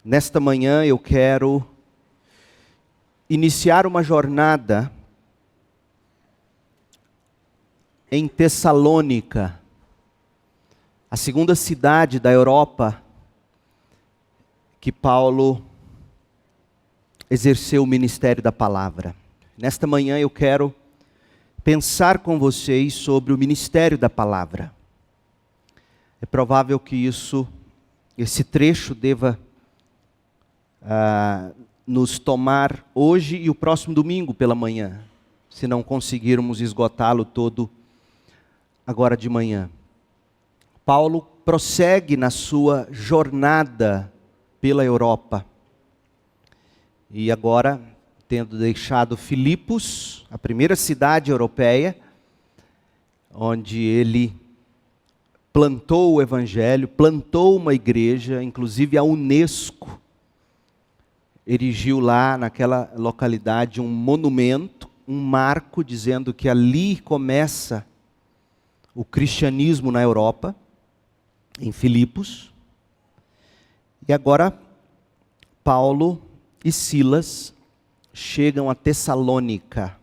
Nesta manhã eu quero iniciar uma jornada em Tessalônica, a segunda cidade da Europa que Paulo exerceu o ministério da palavra. Nesta manhã eu quero pensar com vocês sobre o ministério da palavra. É provável que esse trecho deva nos tomar hoje e o próximo domingo pela manhã, se não conseguirmos esgotá-lo todo agora de manhã. Paulo prossegue na sua jornada pela Europa. E agora, tendo deixado Filipos, a primeira cidade europeia, onde ele plantou o evangelho, plantou uma igreja, inclusive a Unesco erigiu lá naquela localidade um monumento, um marco, dizendo que ali começa o cristianismo na Europa, em Filipos. E agora Paulo e Silas chegam a Tessalônica,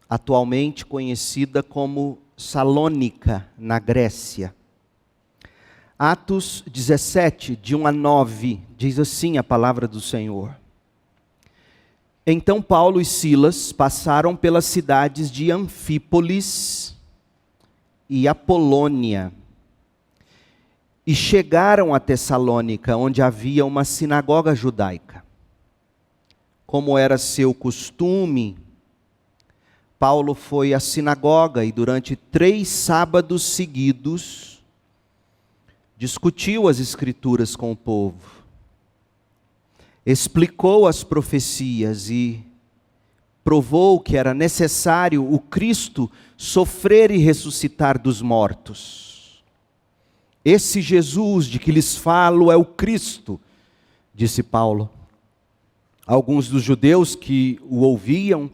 atualmente conhecida como Salônica, na Grécia. Atos 17, de 1 a 9, diz assim a palavra do Senhor. Então Paulo e Silas passaram pelas cidades de Anfípolis e Apolônia, e chegaram a Tessalônica, onde havia uma sinagoga judaica. Como era seu costume, Paulo foi à sinagoga e durante 3 sábados seguidos discutiu as Escrituras com o povo. Explicou as profecias e provou que era necessário o Cristo sofrer e ressuscitar dos mortos. Esse Jesus de que lhes falo é o Cristo, disse Paulo. Alguns dos judeus que o ouviam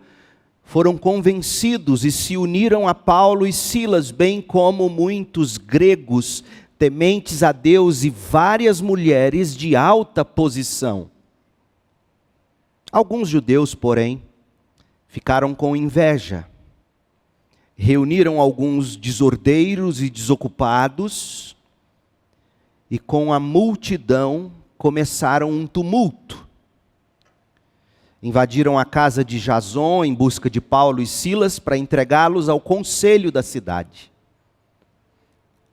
foram convencidos e se uniram a Paulo e Silas, bem como muitos gregos tementes a Deus e várias mulheres de alta posição. Alguns judeus, porém, ficaram com inveja. Reuniram alguns desordeiros e desocupados e com a multidão começaram um tumulto. Invadiram a casa de Jason em busca de Paulo e Silas para entregá-los ao conselho da cidade.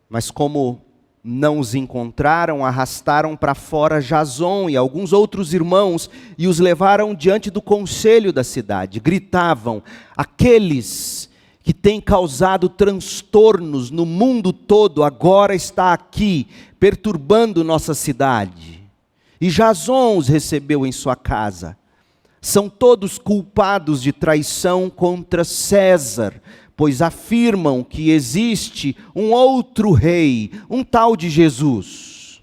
Mas como não os encontraram, arrastaram para fora Jason e alguns outros irmãos e os levaram diante do conselho da cidade. Gritavam: aqueles que têm causado transtornos no mundo todo agora está aqui, perturbando nossa cidade. E Jason os recebeu em sua casa. São todos culpados de traição contra César, pois afirmam que existe um outro rei, um tal de Jesus.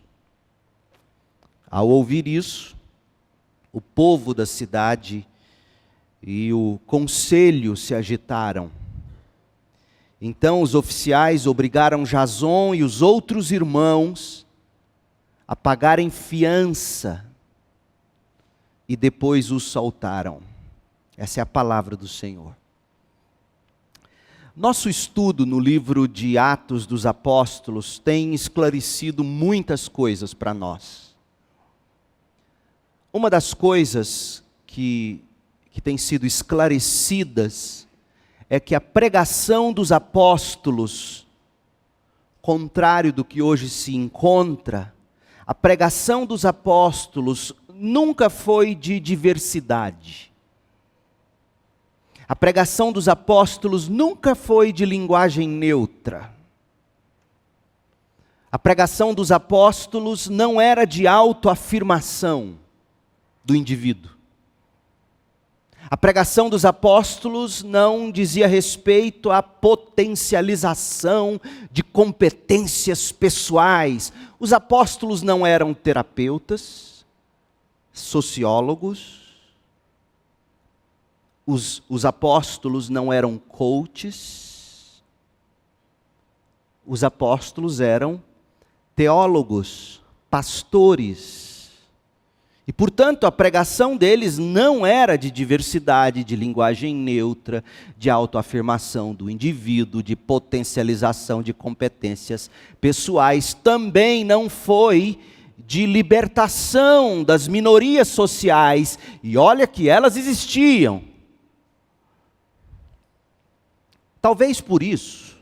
Ao ouvir isso, o povo da cidade e o conselho se agitaram. Então os oficiais obrigaram Jason e os outros irmãos a pagarem fiança e depois os soltaram. Essa é a palavra do Senhor. Nosso estudo no livro de Atos dos Apóstolos tem esclarecido muitas coisas para nós. Uma das coisas que tem sido esclarecidas é que a pregação dos apóstolos, contrário do que hoje se encontra, a pregação dos apóstolos nunca foi de diversidade. A pregação dos apóstolos nunca foi de linguagem neutra. A pregação dos apóstolos não era de autoafirmação do indivíduo. A pregação dos apóstolos não dizia respeito à potencialização de competências pessoais. Os apóstolos não eram terapeutas, sociólogos. Os apóstolos não eram coaches. Os apóstolos eram teólogos, pastores, E, portanto, a pregação deles não era de diversidade, de linguagem neutra, de autoafirmação do indivíduo, de potencialização de competências pessoais. Também não foi de libertação das minorias sociais. E olha que elas existiam. Talvez por isso,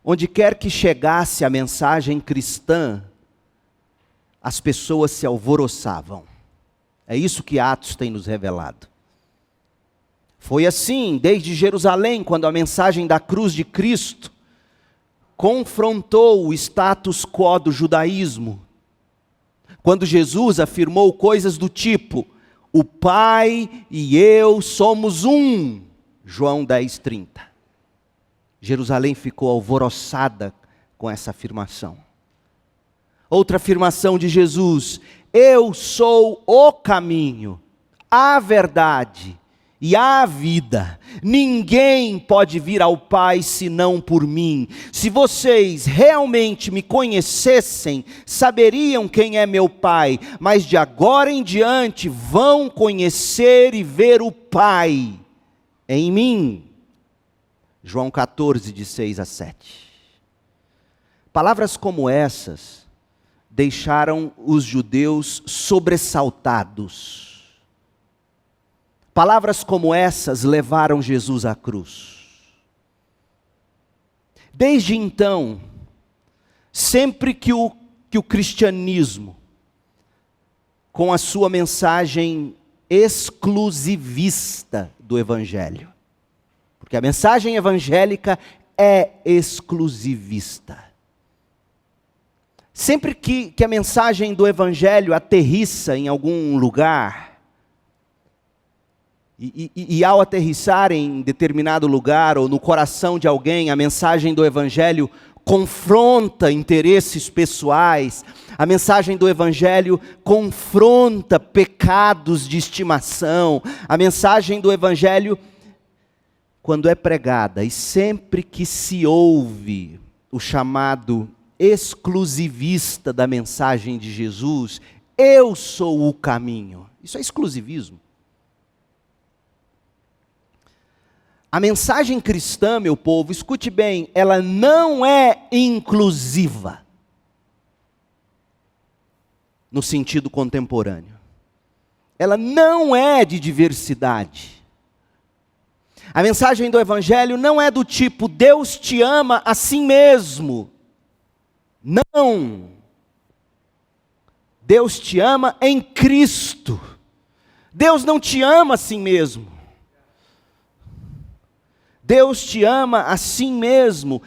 onde quer que chegasse a mensagem cristã, as pessoas se alvoroçavam. É isso que Atos tem nos revelado. Foi assim desde Jerusalém, quando a mensagem da cruz de Cristo confrontou o status quo do judaísmo. Quando Jesus afirmou coisas do tipo: o Pai e eu somos um. João 10:30. Jerusalém ficou alvoroçada com essa afirmação. Outra afirmação de Jesus: eu sou o caminho, a verdade e a vida. Ninguém pode vir ao Pai senão por mim. Se vocês realmente me conhecessem, saberiam quem é meu Pai, mas de agora em diante vão conhecer e ver o Pai em mim. João 14, de 6-7. Palavras como essas deixaram os judeus sobressaltados. Palavras como essas levaram Jesus à cruz. Desde então, sempre que o cristianismo, com a sua mensagem exclusivista do Evangelho, porque a mensagem evangélica é exclusivista. Sempre que a mensagem do Evangelho aterrissa em algum lugar, e ao aterrissar em determinado lugar, ou no coração de alguém, a mensagem do Evangelho confronta interesses pessoais, a mensagem do Evangelho confronta pecados de estimação, a mensagem do Evangelho, quando é pregada, e sempre que se ouve o chamado exclusivista da mensagem de Jesus: eu sou o caminho. Isso é exclusivismo. A mensagem cristã, meu povo, escute bem, ela não é inclusiva no sentido contemporâneo. Ela não é de diversidade. A mensagem do Evangelho não é do tipo: Deus te ama assim mesmo. Não. Deus te ama em Cristo. Deus não te ama assim mesmo. Deus te ama assim mesmo.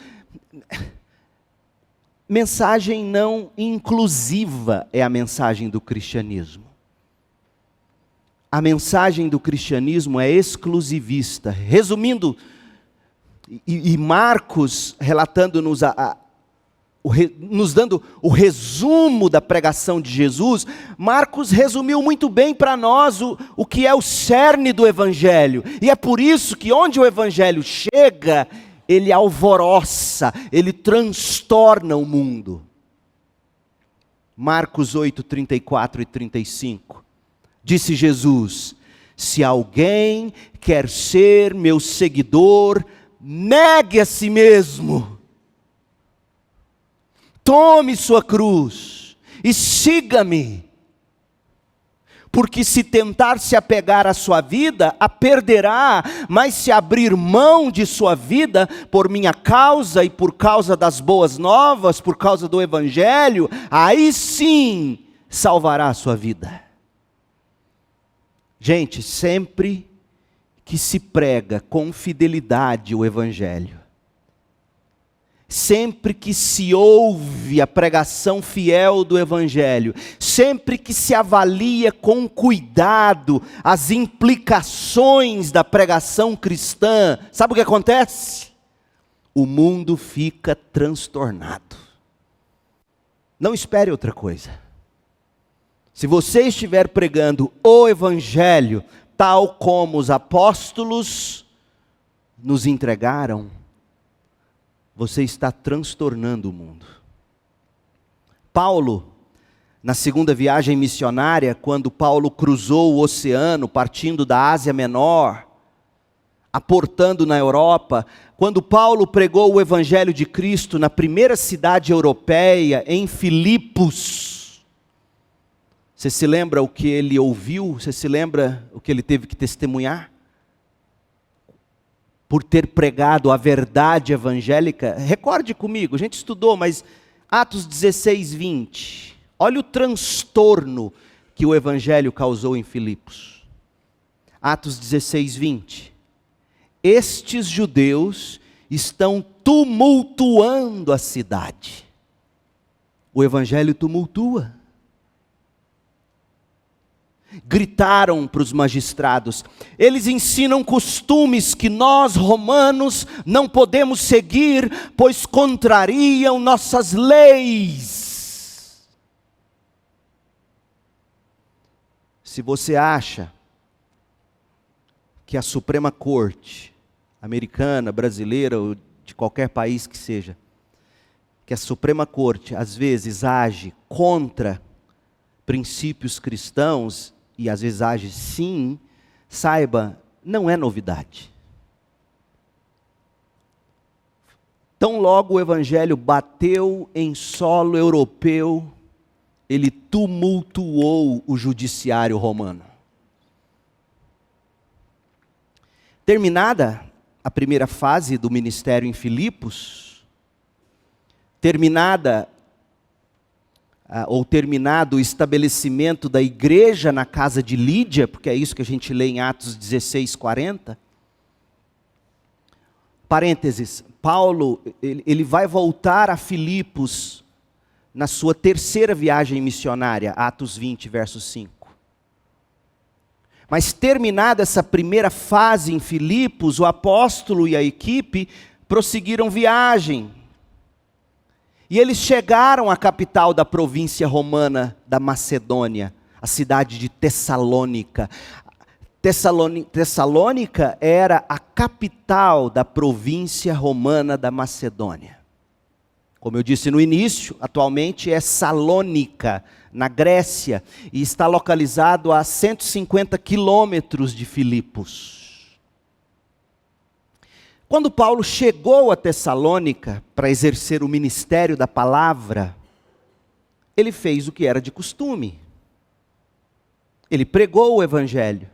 Mensagem não inclusiva é a mensagem do cristianismo. A mensagem do cristianismo é exclusivista. Resumindo, e Marcos relatando-nos nos dando o resumo da pregação de Jesus, Marcos resumiu muito bem para nós o que é o cerne do Evangelho. E é por isso que onde o Evangelho chega, ele alvoroça, ele transtorna o mundo. Marcos 8, 34 e 35. Disse Jesus: se alguém quer ser meu seguidor, negue a si mesmo. Tome sua cruz e siga-me. Porque se tentar se apegar à sua vida, a perderá, mas se abrir mão de sua vida por minha causa e por causa das boas novas, por causa do Evangelho, aí sim salvará a sua vida. Gente, sempre que se prega com fidelidade o Evangelho, sempre que se ouve a pregação fiel do Evangelho, sempre que se avalia com cuidado as implicações da pregação cristã, sabe o que acontece? O mundo fica transtornado. Não espere outra coisa. Se você estiver pregando o Evangelho, tal como os apóstolos nos entregaram, você está transtornando o mundo. Paulo, Na segunda viagem missionária, quando Paulo cruzou o oceano, partindo da Ásia Menor, aportando na Europa, quando Paulo pregou o Evangelho de Cristo na primeira cidade europeia, em Filipos, você se lembra o que ele ouviu? Você se lembra o que ele teve que testemunhar? Por ter pregado a verdade evangélica. Recorde comigo, a gente estudou, mas Atos 16, 20. Olha o transtorno que o Evangelho causou em Filipos. Atos 16, 20. Estes judeus estão tumultuando a cidade. O Evangelho tumultua. Gritaram para os magistrados: eles ensinam costumes que nós, romanos, não podemos seguir, pois contrariam nossas leis. Se você acha que a Suprema Corte, americana, brasileira, ou de qualquer país que seja, que a Suprema Corte às vezes age contra princípios cristãos, e às vezes age sim, saiba, não é novidade. Tão logo o Evangelho bateu em solo europeu, ele tumultuou o judiciário romano. Terminada a primeira fase do ministério em Filipos, terminado o estabelecimento da igreja na casa de Lídia, porque é isso que a gente lê em Atos 16, 40. Parênteses, Paulo, ele vai voltar a Filipos na sua terceira viagem missionária, Atos 20, verso 5. Mas terminada essa primeira fase em Filipos, o apóstolo e a equipe prosseguiram viagem. E eles chegaram à capital da província romana da Macedônia, a cidade de Tessalônica. Tessalônica era a capital da província romana da Macedônia. Como eu disse no início, atualmente é Salônica, na Grécia, e está localizado a 150 quilômetros de Filipos. Quando Paulo chegou a Tessalônica para exercer o ministério da palavra, ele fez o que era de costume. Ele pregou o Evangelho.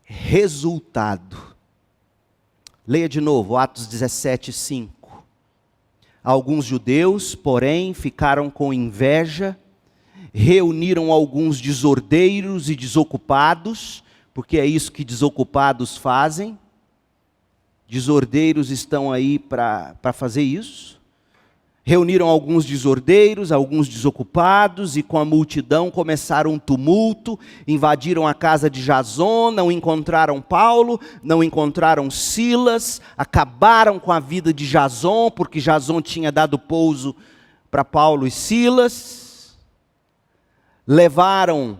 Resultado. Leia de novo, Atos 17, 5. Alguns judeus, porém, ficaram com inveja, reuniram alguns desordeiros e desocupados, porque é isso que desocupados fazem. Desordeiros estão aí para fazer isso. Reuniram alguns desordeiros, alguns desocupados, e com a multidão começaram um tumulto, invadiram a casa de Jason, não encontraram Paulo, não encontraram Silas, acabaram com a vida de Jason, porque Jason tinha dado pouso para Paulo e Silas. Levaram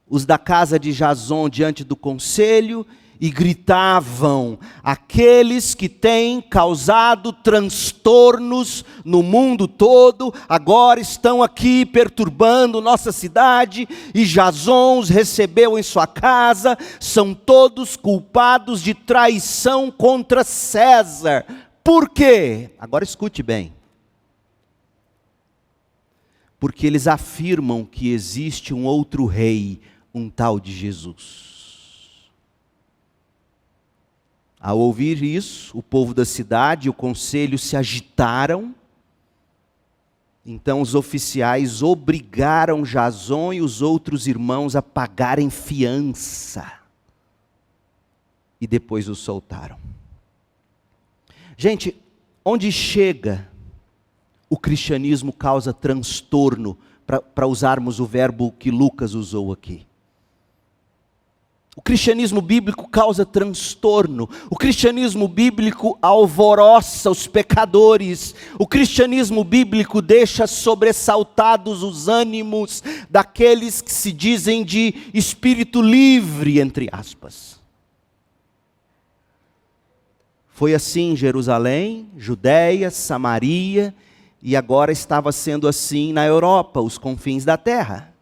os da casa de Jason diante do conselho, e gritavam: aqueles que têm causado transtornos no mundo todo, agora estão aqui perturbando nossa cidade, e Jason os recebeu em sua casa, são todos culpados de traição contra César. Por quê? Agora escute bem. Porque eles afirmam que existe um outro rei, um tal de Jesus. Ao ouvir isso, o povo da cidade e o conselho se agitaram. Então os oficiais obrigaram Jason e os outros irmãos a pagarem fiança. E depois os soltaram. Gente, onde chega, o cristianismo causa transtorno, para usarmos o verbo que Lucas usou aqui. O cristianismo bíblico causa transtorno. O cristianismo bíblico alvoroça os pecadores. O cristianismo bíblico deixa sobressaltados os ânimos daqueles que se dizem de espírito livre, entre aspas. Foi assim em Jerusalém, Judéia, Samaria e agora estava sendo assim na Europa, os confins da terra.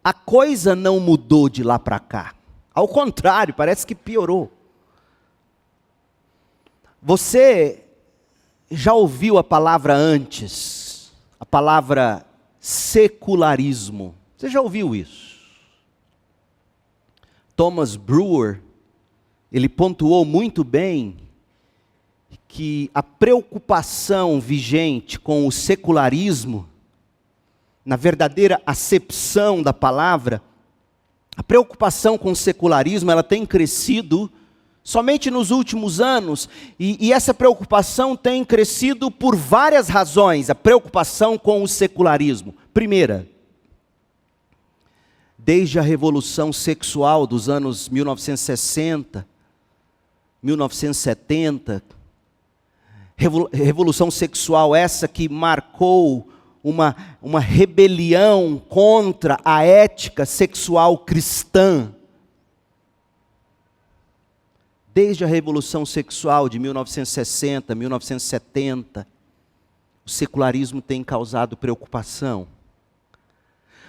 A coisa não mudou de lá para cá. Ao contrário, parece que piorou. Você já ouviu a palavra antes? A palavra secularismo. Você já ouviu isso? Thomas Brewer, ele pontuou muito bem que a preocupação vigente com o secularismo, na verdadeira acepção da palavra, a preocupação com o secularismo, ela tem crescido somente nos últimos anos, e essa preocupação tem crescido por várias razões, a preocupação com o secularismo. Primeira, desde a revolução sexual dos anos 1960, 1970, revolução sexual essa que marcou uma rebelião contra a ética sexual cristã. Desde a revolução sexual de 1960, 1970, o secularismo tem causado preocupação.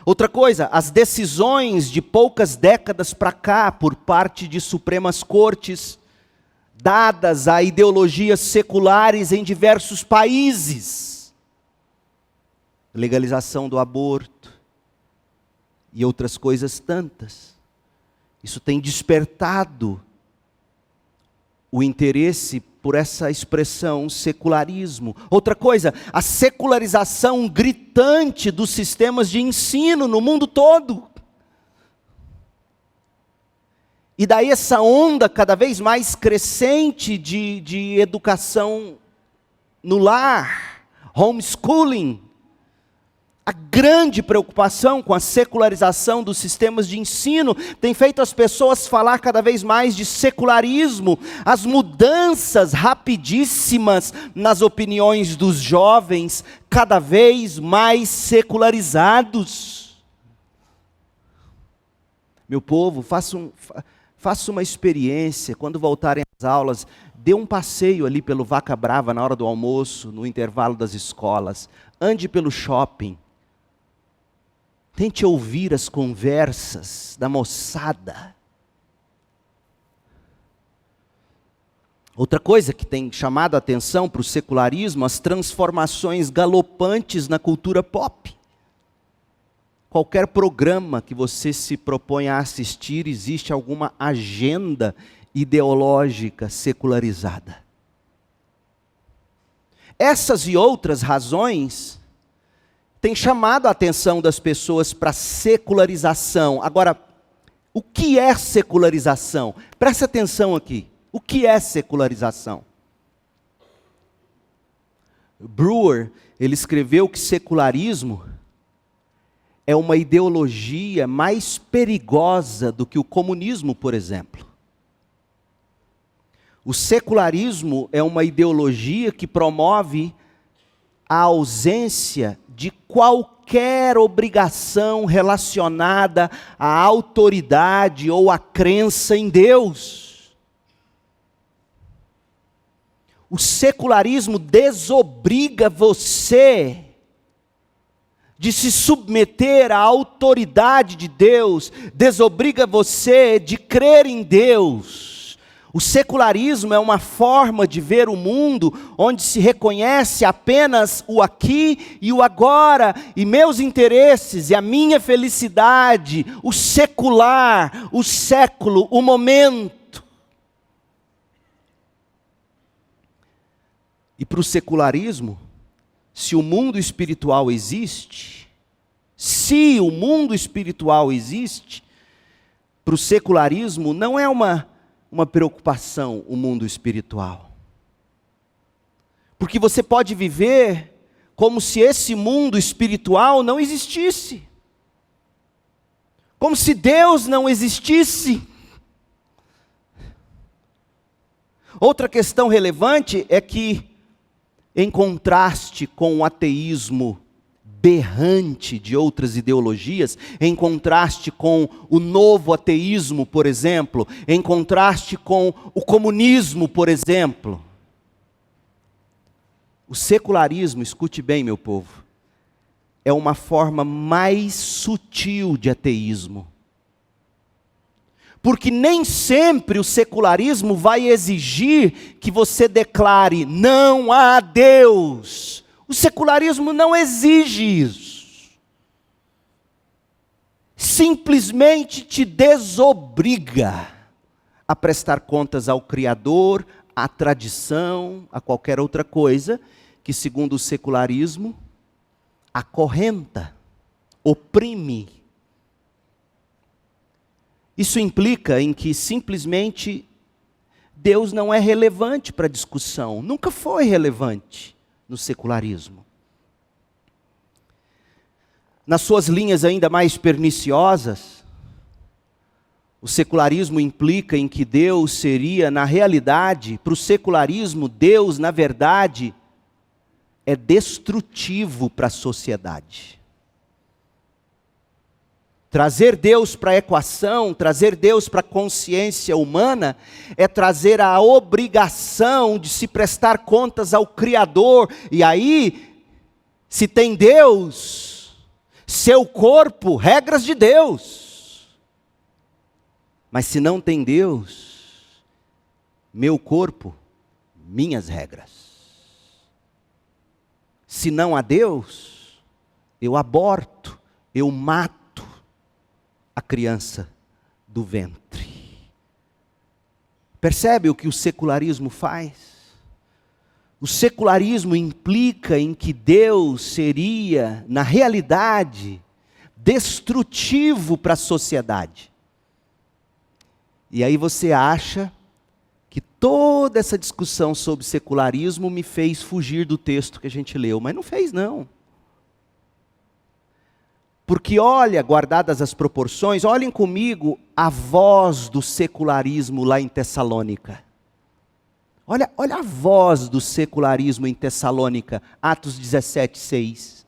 Outra coisa, as decisões de poucas décadas para cá, por parte de Supremas Cortes, dadas a ideologias seculares em diversos países. Legalização do aborto e outras coisas tantas. Isso tem despertado o interesse por essa expressão secularismo. Outra coisa, a secularização gritante dos sistemas de ensino no mundo todo. E daí essa onda cada vez mais crescente de educação no lar, homeschooling. A grande preocupação com a secularização dos sistemas de ensino tem feito as pessoas falar cada vez mais de secularismo, as mudanças rapidíssimas nas opiniões dos jovens, cada vez mais secularizados. Meu povo, faça uma experiência, quando voltarem às aulas, dê um passeio ali pelo Vaca Brava na hora do almoço, no intervalo das escolas, ande pelo shopping. Tente ouvir as conversas da moçada. Outra coisa que tem chamado a atenção para o secularismo, as transformações galopantes na cultura pop. Qualquer programa que você se propõe a assistir, existe alguma agenda ideológica secularizada. Essas e outras razões têm chamado a atenção das pessoas para a secularização. Agora, o que é secularização? Presta atenção aqui. O que é secularização? Brewer, ele escreveu que secularismo é uma ideologia mais perigosa do que o comunismo, por exemplo. O secularismo é uma ideologia que promove a ausência de qualquer obrigação relacionada à autoridade ou à crença em Deus. O secularismo desobriga você de se submeter à autoridade de Deus, desobriga você de crer em Deus. O secularismo é uma forma de ver o mundo onde se reconhece apenas o aqui e o agora, e meus interesses e a minha felicidade, o secular, o século, o momento. E para o secularismo, se o mundo espiritual existe, para o secularismo não é uma preocupação o mundo espiritual. Porque você pode viver como se esse mundo espiritual não existisse. Como se Deus não existisse. Outra questão relevante é que, em contraste com o ateísmo berrante de outras ideologias, em contraste com o novo ateísmo, por exemplo, em contraste com o comunismo, por exemplo, O secularismo, escute bem, meu povo, é uma forma mais sutil de ateísmo. Porque nem sempre o secularismo vai exigir que você declare: não há Deus. O secularismo não exige isso. Simplesmente te desobriga a prestar contas ao Criador, à tradição, a qualquer outra coisa que, segundo o secularismo, acorrenta, oprime. Isso implica em que simplesmente Deus não é relevante para a discussão. Nunca foi relevante no secularismo. Nas suas linhas ainda mais perniciosas, o secularismo implica em que Deus seria, na realidade, para o secularismo, Deus, na verdade, é destrutivo para a sociedade. Trazer Deus para a equação, trazer Deus para a consciência humana, é trazer a obrigação de se prestar contas ao Criador. E aí, se tem Deus, seu corpo, regras de Deus. Mas se não tem Deus, meu corpo, minhas regras. Se não há Deus, eu aborto, eu mato a criança do ventre. Percebe o que o secularismo faz? O secularismo implica em que Deus seria, na realidade, destrutivo para a sociedade. E aí você acha que toda essa discussão sobre secularismo me fez fugir do texto que a gente leu, mas não fez não. Porque olha, guardadas as proporções, olhem comigo a voz do secularismo lá em Tessalônica. Olha a voz do secularismo em Tessalônica, Atos 17:6.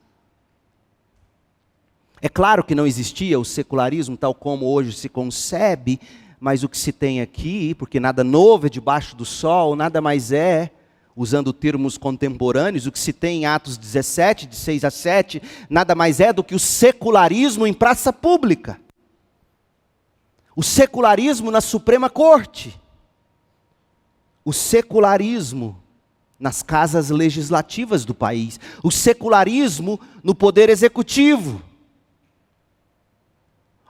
É claro que não existia o secularismo tal como hoje se concebe, mas o que se tem aqui, porque nada novo é debaixo do sol, nada mais é, usando termos contemporâneos, o que se tem em Atos 17, de 6 a 7, nada mais é do que o secularismo em praça pública. O secularismo na Suprema Corte. O secularismo nas casas legislativas do país. O secularismo no poder executivo.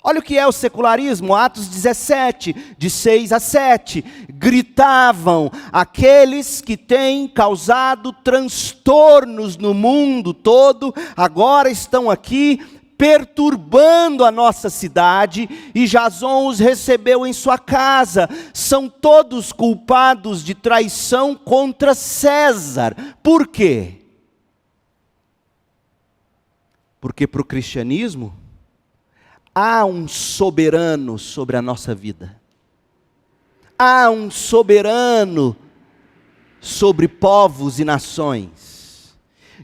Olha o que é o secularismo, Atos 17, de 6 a 7. Gritavam: aqueles que têm causado transtornos no mundo todo, agora estão aqui perturbando a nossa cidade, e Jason os recebeu em sua casa. São todos culpados de traição contra César. Por quê? Porque para o cristianismo, há um soberano sobre a nossa vida. Há um soberano sobre povos e nações.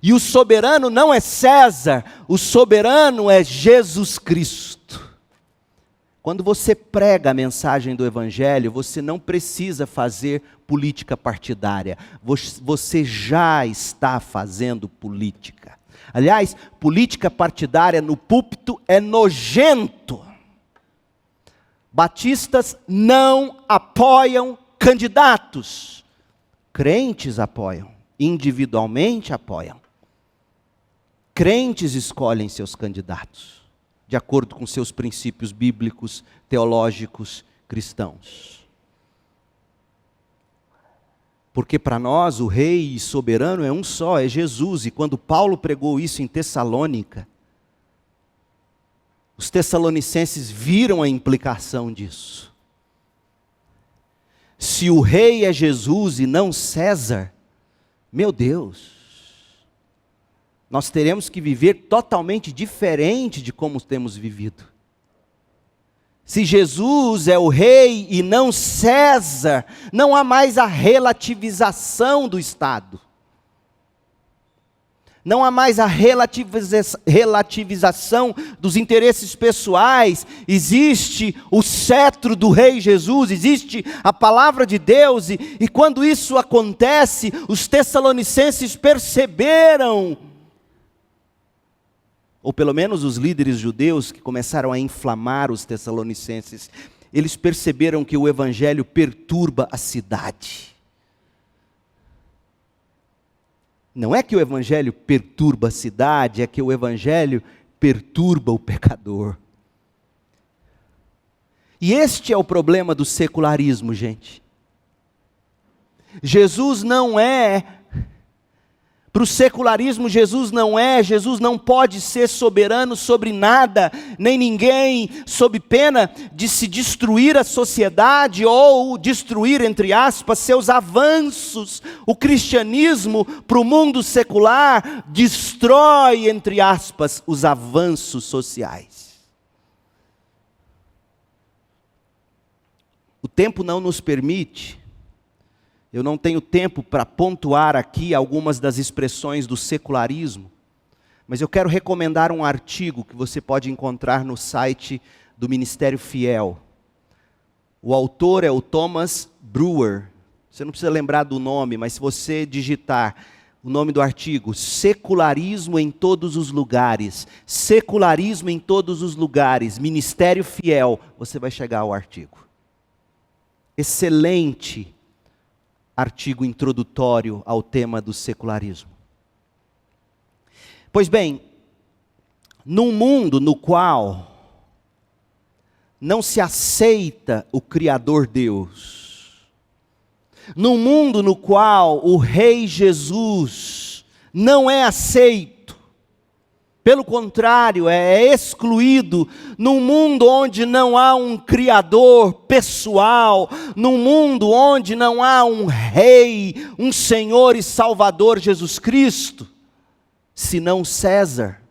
E o soberano não é César, o soberano é Jesus Cristo. Quando você prega a mensagem do Evangelho, você não precisa fazer política partidária. Você já está fazendo política. Aliás, política partidária no púlpito é nojento. Batistas não apoiam candidatos. Crentes apoiam, individualmente apoiam. Crentes escolhem seus candidatos, de acordo com seus princípios bíblicos, teológicos, cristãos. Porque para nós o rei e soberano é um só, é Jesus. E quando Paulo pregou isso em Tessalônica, os tessalonicenses viram a implicação disso. Se o rei é Jesus e não César, meu Deus, nós teremos que viver totalmente diferente de como temos vivido. Se Jesus é o rei e não César, não há mais a relativização do Estado. não há mais a relativização dos interesses pessoais, existe o cetro do Rei Jesus, existe a palavra de Deus, e quando isso acontece, os tessalonicenses perceberam, ou pelo menos os líderes judeus que começaram a inflamar os tessalonicenses, eles perceberam que o evangelho perturba a cidade. Não é que o evangelho perturba a cidade, é que o evangelho perturba o pecador. E este é o problema do secularismo, gente. Jesus para o secularismo Jesus não pode ser soberano sobre nada, nem ninguém, sob pena de se destruir a sociedade ou destruir, entre aspas, seus avanços. O cristianismo, para o mundo secular, destrói, entre aspas, os avanços sociais. O tempo não nos permite. Eu não tenho tempo para pontuar aqui algumas das expressões do secularismo, mas eu quero recomendar um artigo que você pode encontrar no site do Ministério Fiel. O autor é o Thomas Brewer. Você não precisa lembrar do nome, mas se você digitar o nome do artigo, Secularismo em Todos os Lugares, Secularismo em Todos os Lugares, Ministério Fiel, você vai chegar ao artigo. Excelente artigo introdutório ao tema do secularismo. Pois bem, num mundo no qual não se aceita o Criador Deus, num mundo no qual o Rei Jesus não é aceito, pelo contrário, é excluído, num mundo onde não há um Criador pessoal, num mundo onde não há um Rei, um Senhor e Salvador Jesus Cristo, senão César,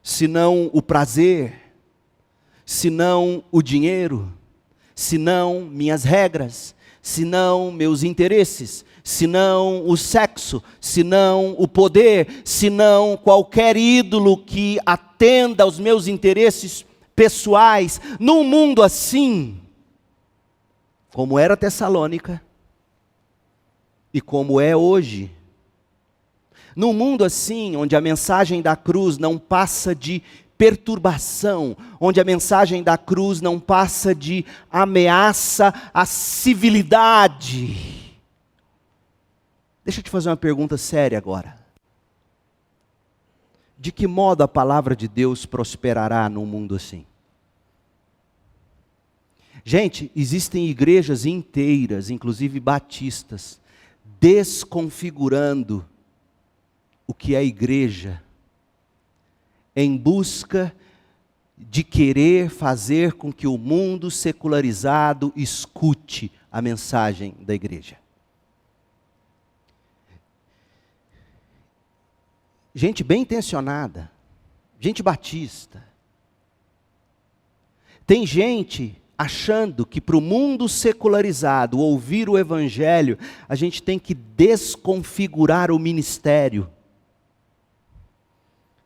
senão o prazer, senão o dinheiro, senão minhas regras, senão meus interesses, senão o sexo, senão o poder, senão qualquer ídolo que atenda aos meus interesses pessoais. Num mundo assim, como era Tessalônica e como é hoje, num mundo assim, onde a mensagem da cruz não passa de perturbação, onde a mensagem da cruz não passa de ameaça à civilidade. Deixa eu te fazer uma pergunta séria agora. De que modo a palavra de Deus prosperará num mundo assim? Gente, existem igrejas inteiras, inclusive batistas, desconfigurando o que é igreja, em busca de querer fazer com que o mundo secularizado escute a mensagem da igreja. Gente bem intencionada, gente batista. Tem gente achando que para o mundo secularizado ouvir o evangelho, a gente tem que desconfigurar o ministério.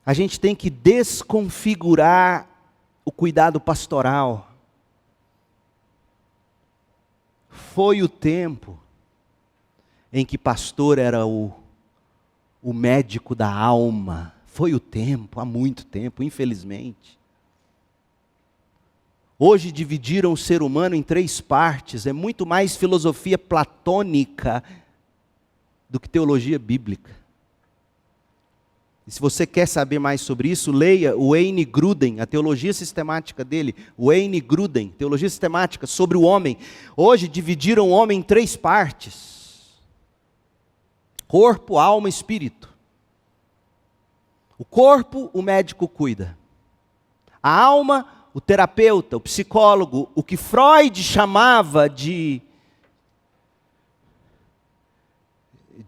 A gente tem que desconfigurar o cuidado pastoral. Foi o tempo em que pastor era o médico da alma. Foi o tempo, há muito tempo, infelizmente. Hoje dividiram o ser humano em 3 partes, é muito mais filosofia platônica do que teologia bíblica. E se você quer saber mais sobre isso, leia o Wayne Grudem, a teologia sistemática dele, Wayne Grudem, teologia sistemática sobre o homem. Hoje dividiram o homem em 3 partes. Corpo, alma e espírito. O corpo, o médico cuida. A alma, o terapeuta, o psicólogo, o que Freud chamava de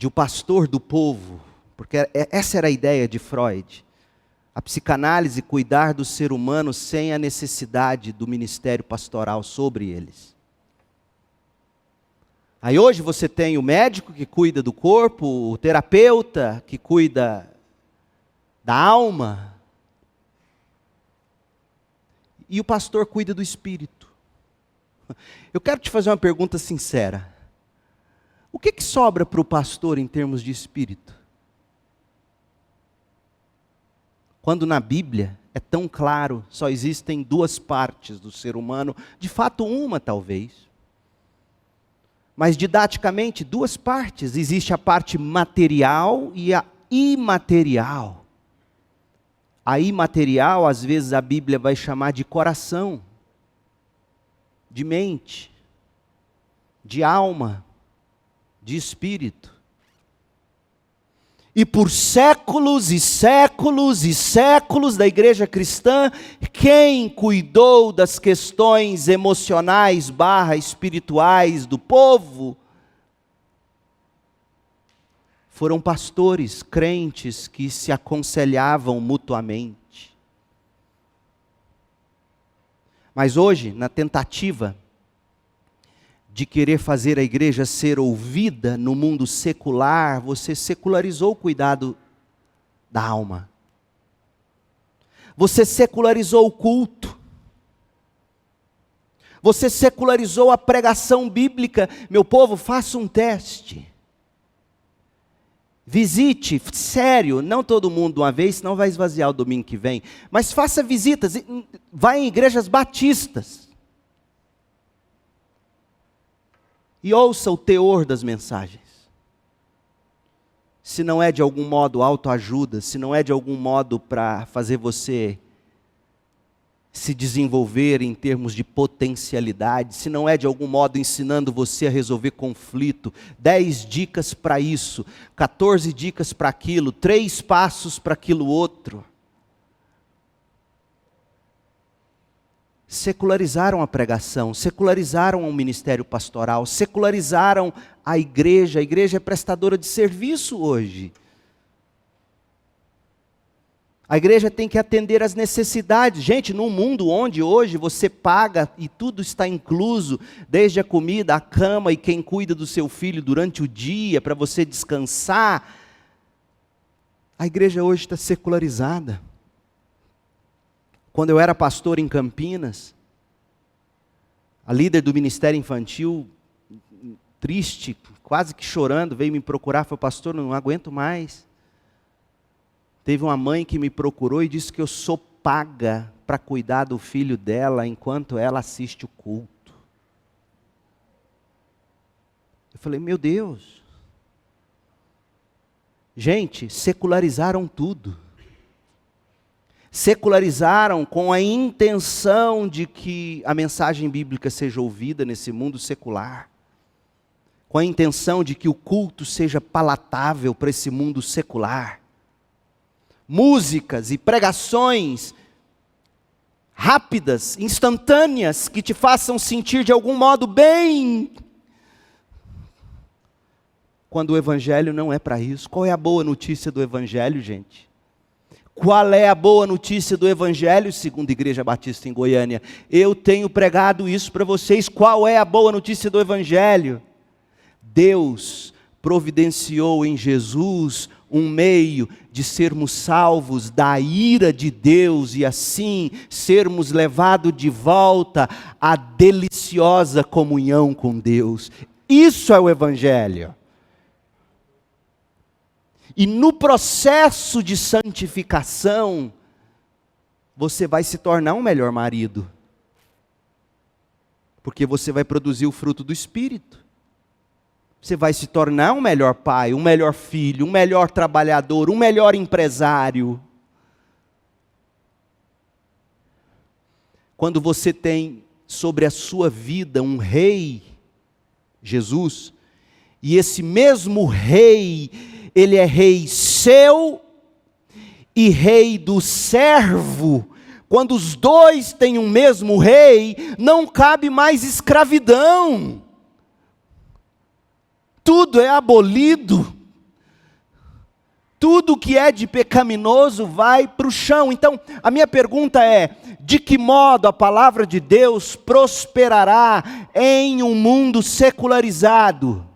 o pastor do povo, porque essa era a ideia de Freud. A psicanálise cuidar do ser humano sem a necessidade do ministério pastoral sobre eles. Aí hoje você tem o médico que cuida do corpo, o terapeuta que cuida da alma, e o pastor cuida do espírito. Eu quero te fazer uma pergunta sincera. O que sobra para o pastor em termos de espírito? Quando na Bíblia é tão claro, só existem duas partes do ser humano, de fato uma talvez. Mas didaticamente, duas partes. Existe a parte material e a imaterial. A imaterial, às vezes a Bíblia vai chamar de coração, de mente, de alma, de espírito. E por séculos e séculos e séculos da igreja cristã, quem cuidou das questões emocionais / espirituais do povo foram pastores, crentes que se aconselhavam mutuamente. Mas hoje, na tentativa de querer fazer a igreja ser ouvida no mundo secular, você secularizou o cuidado da alma. Você secularizou o culto. Você secularizou a pregação bíblica. Meu povo, faça um teste. Visite, sério, não todo mundo de uma vez, senão vai esvaziar o domingo que vem. Mas faça visitas, vá em igrejas batistas. E ouça o teor das mensagens. Se não é de algum modo autoajuda, se não é de algum modo para fazer você se desenvolver em termos de potencialidade, se não é de algum modo ensinando você a resolver conflito, 10 dicas para isso, 14 dicas para aquilo, 3 passos para aquilo outro. Secularizaram a pregação, secularizaram o ministério pastoral, secularizaram a igreja é prestadora de serviço hoje. A igreja tem que atender às necessidades. Gente, num mundo onde hoje você paga e tudo está incluso, desde a comida, a cama e quem cuida do seu filho durante o dia, para você descansar, a igreja hoje está secularizada. Quando eu era pastor em Campinas, a líder do ministério infantil, triste, quase que chorando, veio me procurar, falou: pastor, não aguento mais. Teve uma mãe que me procurou e disse que eu sou paga para cuidar do filho dela enquanto ela assiste o culto. Eu falei: meu Deus. Gente, secularizaram tudo. Secularizaram com a intenção de que a mensagem bíblica seja ouvida nesse mundo secular. Com a intenção de que o culto seja palatável para esse mundo secular. Músicas e pregações rápidas, instantâneas, que te façam sentir de algum modo bem. Quando o evangelho não é para isso. Qual é a boa notícia do evangelho, gente? Qual é a boa notícia do evangelho, segundo a Igreja Batista em Goiânia? Eu tenho pregado isso para vocês. Qual é a boa notícia do evangelho? Deus providenciou em Jesus um meio de sermos salvos da ira de Deus e assim sermos levados de volta à deliciosa comunhão com Deus. Isso é o evangelho. E no processo de santificação, você vai se tornar um melhor marido. Porque você vai produzir o fruto do Espírito. Você vai se tornar um melhor pai, um melhor filho, um melhor trabalhador, um melhor empresário. Quando você tem sobre a sua vida um rei, Jesus, e esse mesmo rei, ele é rei seu e rei do servo. Quando os dois têm um mesmo rei, não cabe mais escravidão. Tudo é abolido. Tudo que é de pecaminoso vai para o chão. Então, a minha pergunta é: De que modo a palavra de Deus prosperará em um mundo secularizado?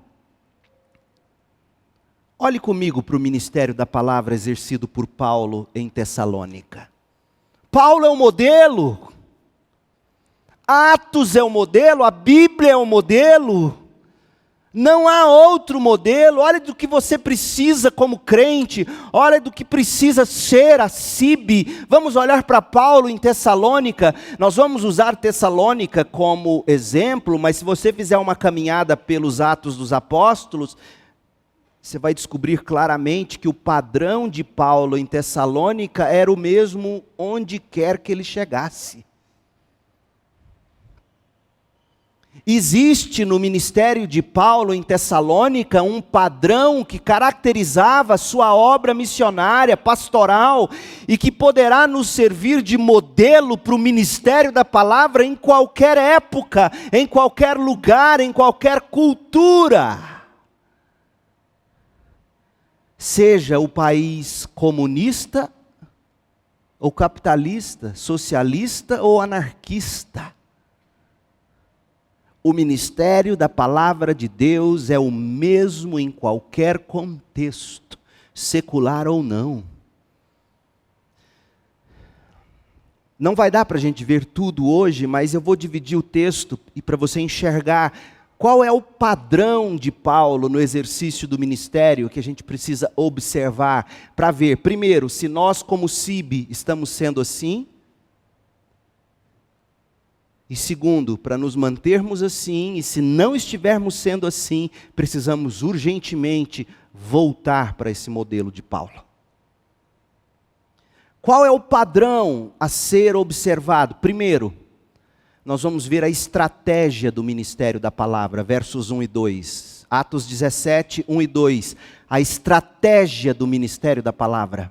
Olhe comigo para o ministério da palavra exercido por Paulo em Tessalônica. Paulo é o modelo, Atos é o modelo, a Bíblia é o modelo. Não há outro modelo. Olha do que você precisa como crente, olha do que precisa ser a CIB. Vamos olhar para Paulo em Tessalônica. Nós vamos usar Tessalônica como exemplo, mas se você fizer uma caminhada pelos Atos dos Apóstolos, você vai descobrir claramente que o padrão de Paulo em Tessalônica era o mesmo onde quer que ele chegasse. Existe no ministério de Paulo em Tessalônica um padrão que caracterizava a sua obra missionária, pastoral, e que poderá nos servir de modelo para o ministério da palavra em qualquer época, em qualquer lugar, em qualquer cultura. Seja o país comunista, ou capitalista, socialista ou anarquista. O ministério da palavra de Deus é o mesmo em qualquer contexto, secular ou não. Não vai dar para a gente ver tudo hoje, mas eu vou dividir o texto e para você enxergar qual é o padrão de Paulo no exercício do ministério que a gente precisa observar para ver, primeiro, se nós como CIB estamos sendo assim. E segundo, para nos mantermos assim, e se não estivermos sendo assim, precisamos urgentemente voltar para esse modelo de Paulo. Qual é o padrão a ser observado? Primeiro, nós vamos ver a estratégia do ministério da palavra, versos 1 e 2. Atos 17, 1 e 2. A estratégia do ministério da palavra.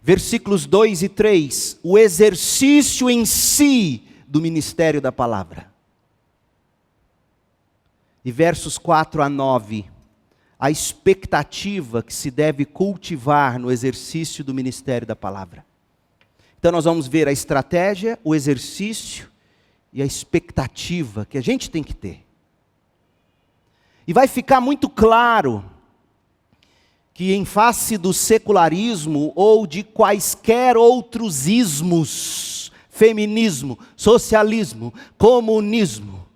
Versículos 2 e 3, o exercício em si do ministério da palavra. E versos 4 a 9, a expectativa que se deve cultivar no exercício do ministério da palavra. Então nós vamos ver a estratégia, o exercício e a expectativa que a gente tem que ter. E vai ficar muito claro que em face do secularismo ou de quaisquer outros ismos, feminismo, socialismo, comunismo,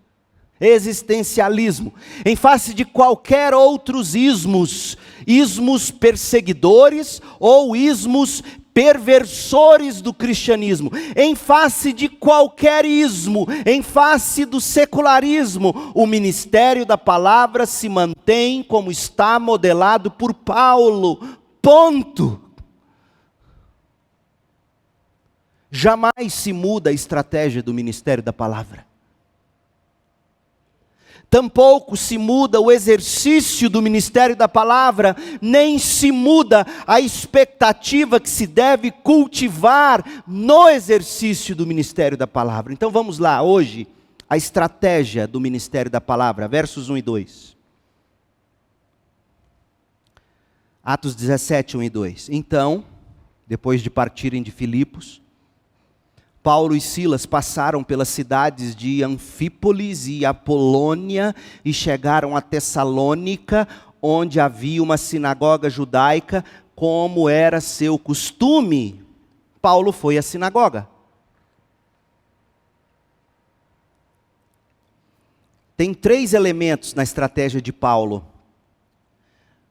existencialismo, em face de qualquer outros ismos, ismos perseguidores ou ismos perversores do cristianismo, em face de qualquer ismo, em face do secularismo, o ministério da palavra se mantém como está modelado por Paulo, ponto. Jamais se muda a estratégia do ministério da palavra. Tampouco se muda o exercício do ministério da palavra, nem se muda a expectativa que se deve cultivar no exercício do ministério da palavra. Então vamos lá, hoje, a estratégia do ministério da palavra, versos 1 e 2. Atos 17, 1 e 2. Então, depois de partirem de Filipos, Paulo e Silas passaram pelas cidades de Anfípolis e Apolônia e chegaram a Tessalônica, onde havia uma sinagoga judaica, como era seu costume. Paulo foi à sinagoga. Tem 3 elementos na estratégia de Paulo,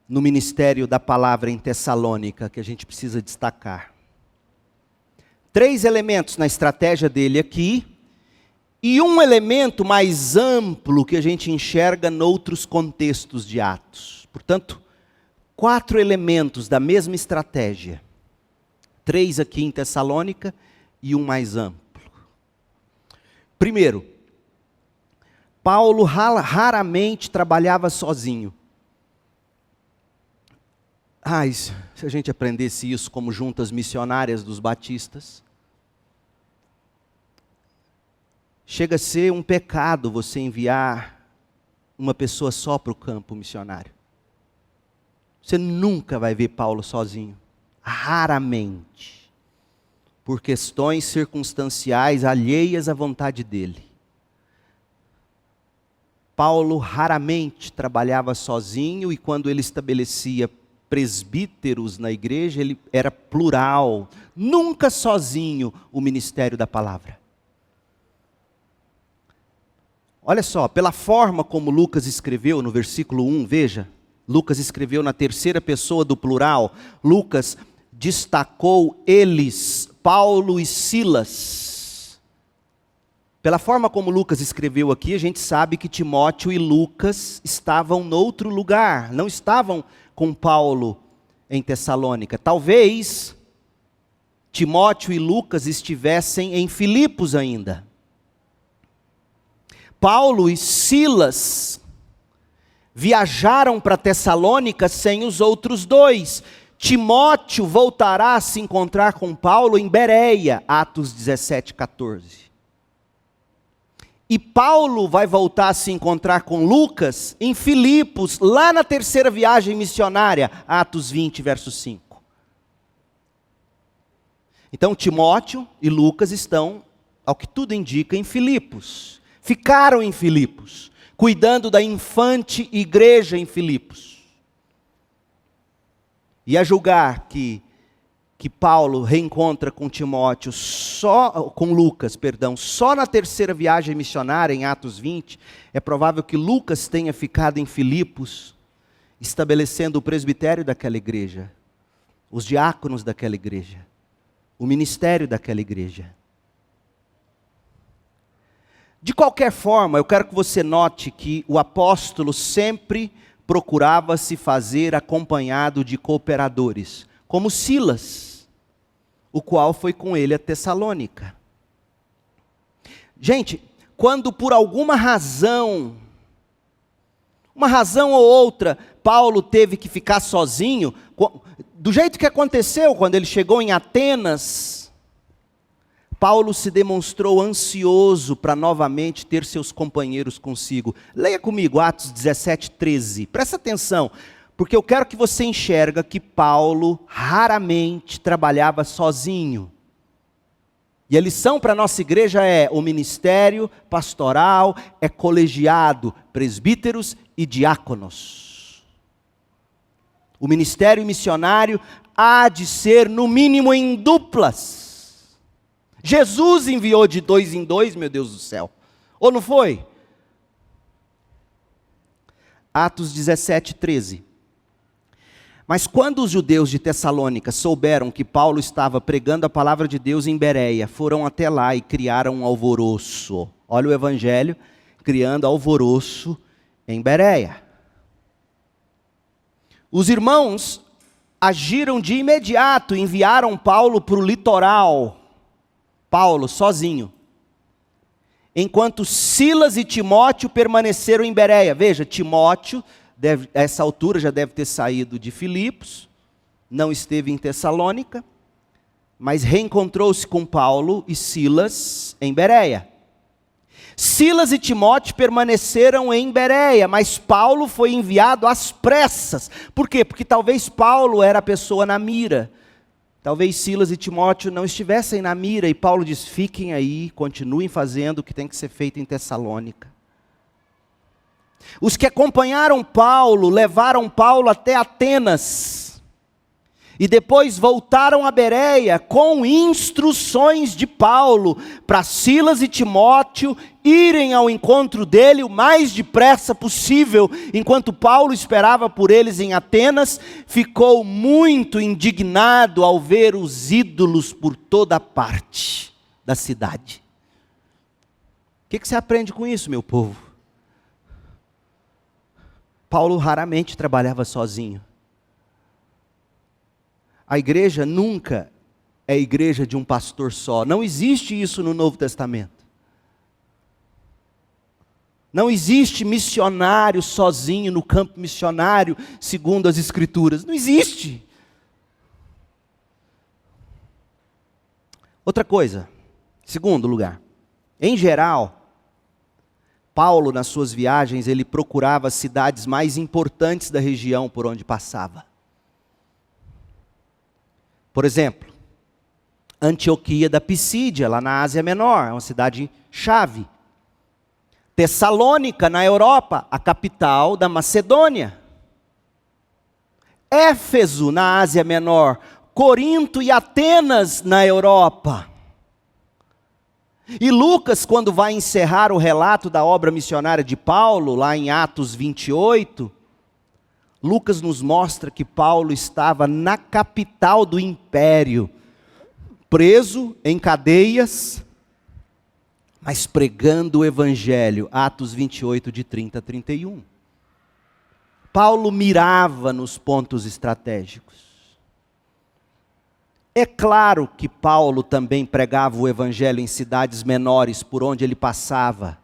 no ministério da palavra em Tessalônica, que a gente precisa destacar. 3 elementos na estratégia dele aqui, e um elemento mais amplo que a gente enxerga noutros contextos de Atos. Portanto, 4 elementos da mesma estratégia. 3 aqui em Tessalônica e um mais amplo. Primeiro, Paulo raramente trabalhava sozinho. Se a gente aprendesse isso como juntas missionárias dos batistas, chega a ser um pecado você enviar uma pessoa só para o campo missionário. Você nunca vai ver Paulo sozinho, raramente. por questões circunstanciais alheias à vontade dele. Paulo raramente trabalhava sozinho, e quando ele estabelecia presbíteros na igreja, ele era plural, nunca sozinho o ministério da palavra. Olha só, pela forma como Lucas escreveu no versículo 1, veja, Lucas escreveu na terceira pessoa do plural. Lucas destacou eles, Paulo e Silas. Pela forma como Lucas escreveu aqui, a gente sabe que Timóteo e Lucas estavam noutro lugar, não estavam com Paulo em Tessalônica. Talvez Timóteo e Lucas estivessem em Filipos ainda. Paulo e Silas viajaram para Tessalônica sem os outros dois. Timóteo voltará a se encontrar com Paulo em Bereia, Atos 17, 14. E Paulo vai voltar a se encontrar com Lucas em Filipos, lá na terceira viagem missionária, Atos 20, verso 5. Então Timóteo e Lucas estão, ao que tudo indica, em Filipos. Ficaram em Filipos, cuidando da infante igreja em Filipos. E a julgar que Paulo reencontra com Timóteo, com Lucas, só na terceira viagem missionária, em Atos 20, é provável que Lucas tenha ficado em Filipos, estabelecendo o presbitério daquela igreja, os diáconos daquela igreja, o ministério daquela igreja. De qualquer forma, eu quero que você note que o apóstolo sempre procurava se fazer acompanhado de cooperadores, como Silas, o qual foi com ele a Tessalônica. Gente, quando por alguma razão, uma razão ou outra, Paulo teve que ficar sozinho, do jeito que aconteceu quando ele chegou em Atenas, Paulo se demonstrou ansioso para novamente ter seus companheiros consigo. Leia comigo Atos 17, 13. Presta atenção, porque eu quero que você enxergue que Paulo raramente trabalhava sozinho. E a lição para a nossa igreja é: o ministério pastoral é colegiado, presbíteros e diáconos. O ministério missionário há de ser no mínimo em duplas. Jesus enviou de 2 em 2, meu Deus do céu. Ou não foi? Atos 17, 13. Mas quando os judeus de Tessalônica souberam que Paulo estava pregando a palavra de Deus em Bereia, foram até lá e criaram um alvoroço. Olha o evangelho, criando alvoroço em Bereia. Os irmãos agiram de imediato, enviaram Paulo para o litoral. Paulo sozinho, enquanto Silas e Timóteo permaneceram em Bereia. Veja, Timóteo, a essa altura já deve ter saído de Filipos, não esteve em Tessalônica, mas reencontrou-se com Paulo e Silas em Bereia. Silas e Timóteo permaneceram em Bereia, mas Paulo foi enviado às pressas. Por quê? Porque talvez Paulo era a pessoa na mira. Talvez Silas e Timóteo não estivessem na mira, e Paulo diz: fiquem aí, continuem fazendo o que tem que ser feito em Tessalônica. Os que acompanharam Paulo, levaram Paulo até Atenas, e depois voltaram a Bereia com instruções de Paulo, para Silas e Timóteo irem ao encontro dele o mais depressa possível. Enquanto Paulo esperava por eles em Atenas, ficou muito indignado ao ver os ídolos por toda parte da cidade. O que você aprende com isso, meu povo? Paulo raramente trabalhava sozinho. A igreja nunca é igreja de um pastor só. Não existe isso no Novo Testamento. Não existe missionário sozinho no campo missionário, segundo as Escrituras. Não existe. Outra coisa, segundo lugar, em geral, Paulo, nas suas viagens, ele procurava as cidades mais importantes da região por onde passava. Por exemplo, Antioquia da Pisídia, lá na Ásia Menor, é uma cidade-chave. Tessalônica, na Europa, a capital da Macedônia. Éfeso, na Ásia Menor. Corinto e Atenas, na Europa. E Lucas, quando vai encerrar o relato da obra missionária de Paulo, lá em Atos 28, Lucas nos mostra que Paulo estava na capital do império, preso em cadeias, mas pregando o evangelho. Atos 28, de 30 a 31. Paulo mirava nos pontos estratégicos. É claro que Paulo também pregava o evangelho em cidades menores por onde ele passava,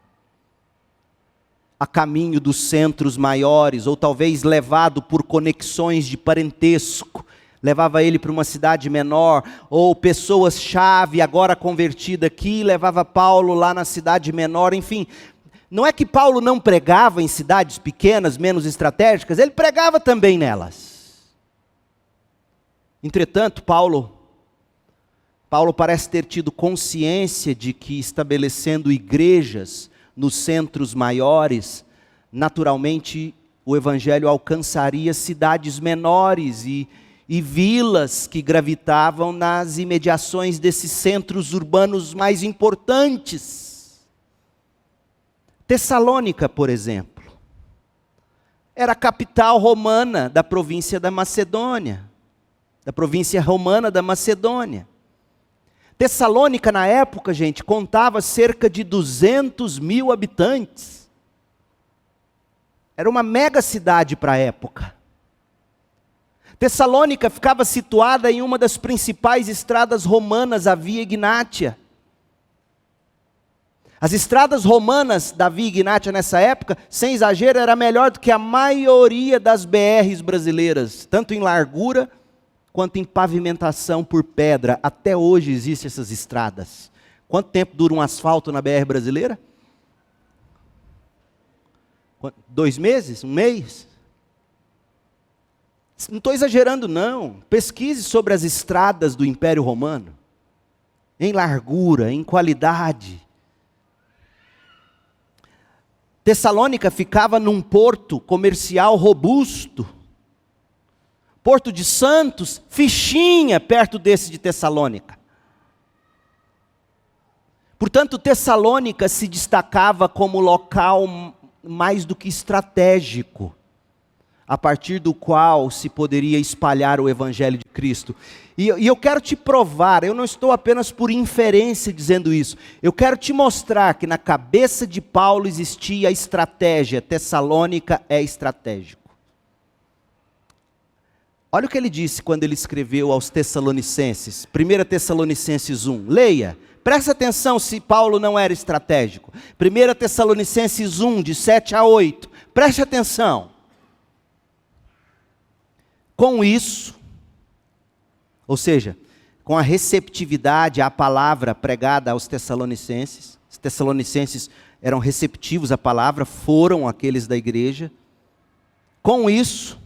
a caminho dos centros maiores, ou talvez levado por conexões de parentesco, levava ele para uma cidade menor, ou pessoas-chave agora convertidas aqui, levava Paulo lá na cidade menor, enfim. Não é que Paulo não pregava em cidades pequenas, menos estratégicas, ele pregava também nelas. Entretanto, Paulo parece ter tido consciência de que estabelecendo igrejas nos centros maiores, naturalmente o evangelho alcançaria cidades menores e vilas que gravitavam nas imediações desses centros urbanos mais importantes. Tessalônica, por exemplo, era a capital romana da província da Macedônia, da província romana da Macedônia. Tessalônica, na época, gente, contava cerca de 200 mil habitantes. Era uma mega cidade para a época. Tessalônica ficava situada em uma das principais estradas romanas, a Via Egnátia. As estradas romanas da Via Egnátia nessa época, sem exagero, era melhor do que a maioria das BRs brasileiras, tanto em largura quanto em pavimentação por pedra. Até hoje existem essas estradas. Quanto tempo dura um asfalto na BR brasileira? 2 meses? 1 mês? Não estou exagerando não. Pesquise sobre as estradas do Império Romano. Em largura, em qualidade. Tessalônica ficava num porto comercial robusto. Porto de Santos, fichinha perto desse de Tessalônica. Portanto, Tessalônica se destacava como local mais do que estratégico, a partir do qual se poderia espalhar o Evangelho de Cristo. E eu quero te provar, eu não estou apenas por inferência dizendo isso, eu quero te mostrar que na cabeça de Paulo existia a estratégia. Tessalônica é estratégico. Olha o que ele disse quando ele escreveu aos Tessalonicenses, 1 Tessalonicenses 1, leia, presta atenção se Paulo não era estratégico. 1 Tessalonicenses 1, de 7 a 8, preste atenção. Com isso, ou seja, com a receptividade à palavra pregada aos Tessalonicenses, os Tessalonicenses eram receptivos à palavra, foram aqueles da igreja. Com isso,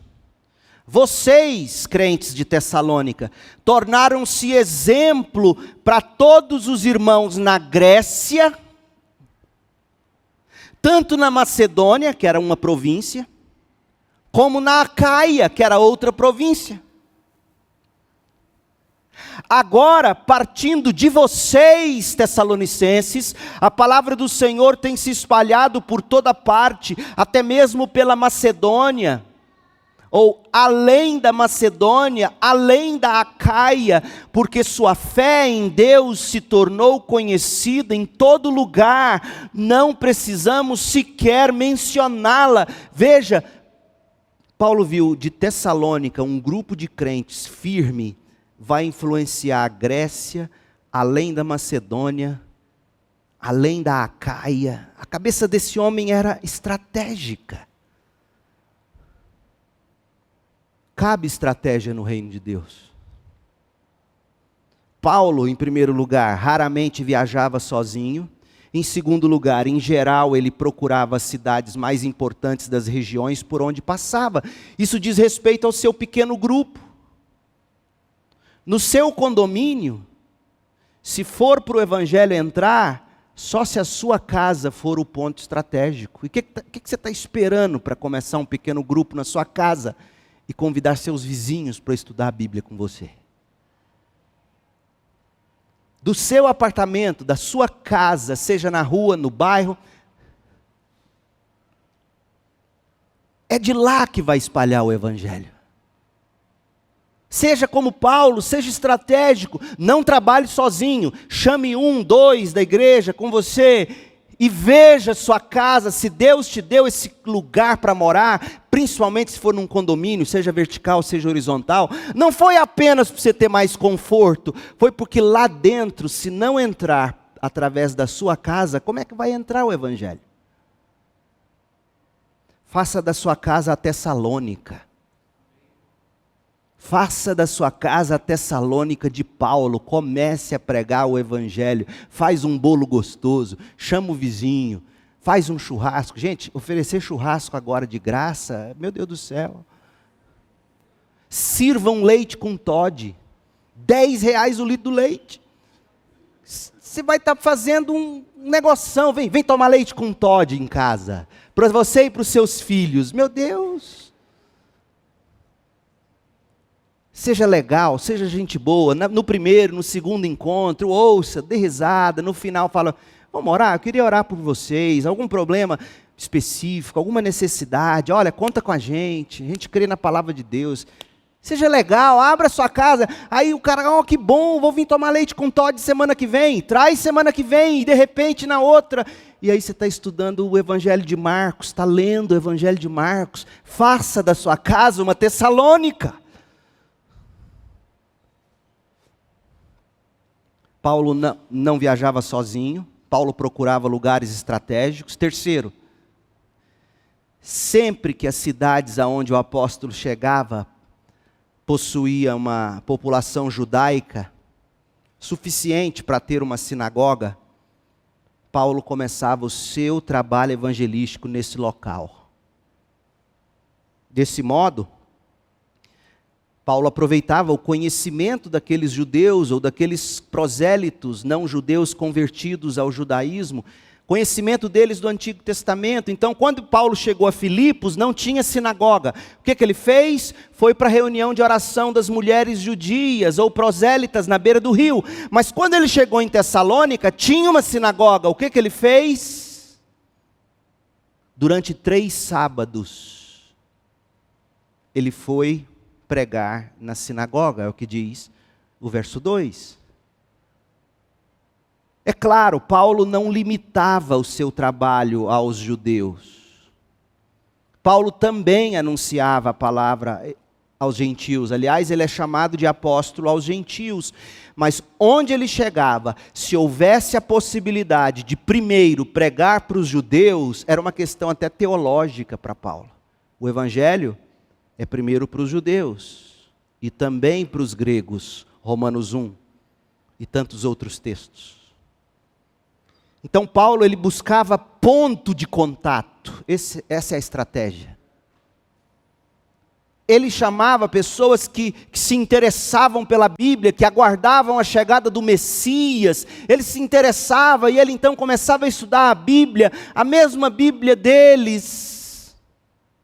vocês, crentes de Tessalônica, tornaram-se exemplo para todos os irmãos na Grécia, tanto na Macedônia, que era uma província, como na Acaia, que era outra província. Agora, partindo de vocês, Tessalonicenses, a palavra do Senhor tem se espalhado por toda parte, até mesmo pela Macedônia, ou além da Macedônia, além da Acaia, porque sua fé em Deus se tornou conhecida em todo lugar, não precisamos sequer mencioná-la. Veja, Paulo viu de Tessalônica um grupo de crentes firme, vai influenciar a Grécia, além da Macedônia, além da Acaia. A cabeça desse homem era estratégica. Cabe estratégia no reino de Deus. Paulo, em primeiro lugar, raramente viajava sozinho. Em segundo lugar, em geral, ele procurava as cidades mais importantes das regiões por onde passava. Isso diz respeito ao seu pequeno grupo. No seu condomínio, Se for para o evangelho entrar, só se a sua casa for o ponto estratégico. E o que você está esperando para começar um pequeno grupo na sua casa e convidar seus vizinhos para estudar a Bíblia com você? Do seu apartamento, da sua casa, seja na rua, no bairro, é de lá que vai espalhar o evangelho. Seja como Paulo, seja estratégico, não trabalhe sozinho, chame 1, 2 da igreja com você e veja sua casa, se Deus te deu esse lugar para morar, principalmente se for num condomínio, seja vertical, seja horizontal, não foi apenas para você ter mais conforto, foi porque lá dentro, se não entrar através da sua casa, como é que vai entrar o evangelho? Faça da sua casa a Tessalônica. Faça da sua casa a Tessalônica de Paulo, comece a pregar o evangelho, faz um bolo gostoso, chama o vizinho, faz um churrasco. Gente, oferecer churrasco agora de graça, meu Deus do céu. Sirva um leite com Toddy, R$10 o litro do leite. Você vai estar fazendo um negoção, vem tomar leite com Toddy em casa, para você e para os seus filhos, meu Deus. Seja legal, seja gente boa, no primeiro, no segundo encontro, ouça, dê risada, no final fala, vamos orar, eu queria orar por vocês, algum problema específico, alguma necessidade, olha, conta com a gente crê na palavra de Deus. Seja legal, abra sua casa, aí o cara, que bom, vou vir tomar leite com Toddy semana que vem, traz semana que vem, e de repente na outra, e aí você está estudando o Evangelho de Marcos, está lendo o Evangelho de Marcos, faça da sua casa uma Tessalônica. Paulo não viajava sozinho, Paulo procurava lugares estratégicos. Terceiro, sempre que as cidades aonde o apóstolo chegava possuía uma população judaica suficiente para ter uma sinagoga, Paulo começava o seu trabalho evangelístico nesse local. Desse modo, Paulo aproveitava o conhecimento daqueles judeus ou daqueles prosélitos não judeus convertidos ao judaísmo, conhecimento deles do Antigo Testamento. Então, quando Paulo chegou a Filipos, não tinha sinagoga. O que ele fez? Foi para a reunião de oração das mulheres judias ou prosélitas na beira do rio. Mas quando ele chegou em Tessalônica, tinha uma sinagoga. O que ele fez? Durante 3 sábados, ele foi pregar na sinagoga, é o que diz o verso 2. É claro, Paulo não limitava o seu trabalho aos judeus. Paulo também anunciava a palavra aos gentios. Aliás, ele é chamado de apóstolo aos gentios. Mas onde ele chegava, se houvesse a possibilidade de primeiro pregar para os judeus, era uma questão até teológica para Paulo. O evangelho é primeiro para os judeus e também para os gregos, Romanos 1 e tantos outros textos. Então Paulo ele buscava ponto de contato, essa é a estratégia. Ele chamava pessoas que se interessavam pela Bíblia, que aguardavam a chegada do Messias, ele se interessava e ele então começava a estudar a Bíblia, a mesma Bíblia deles,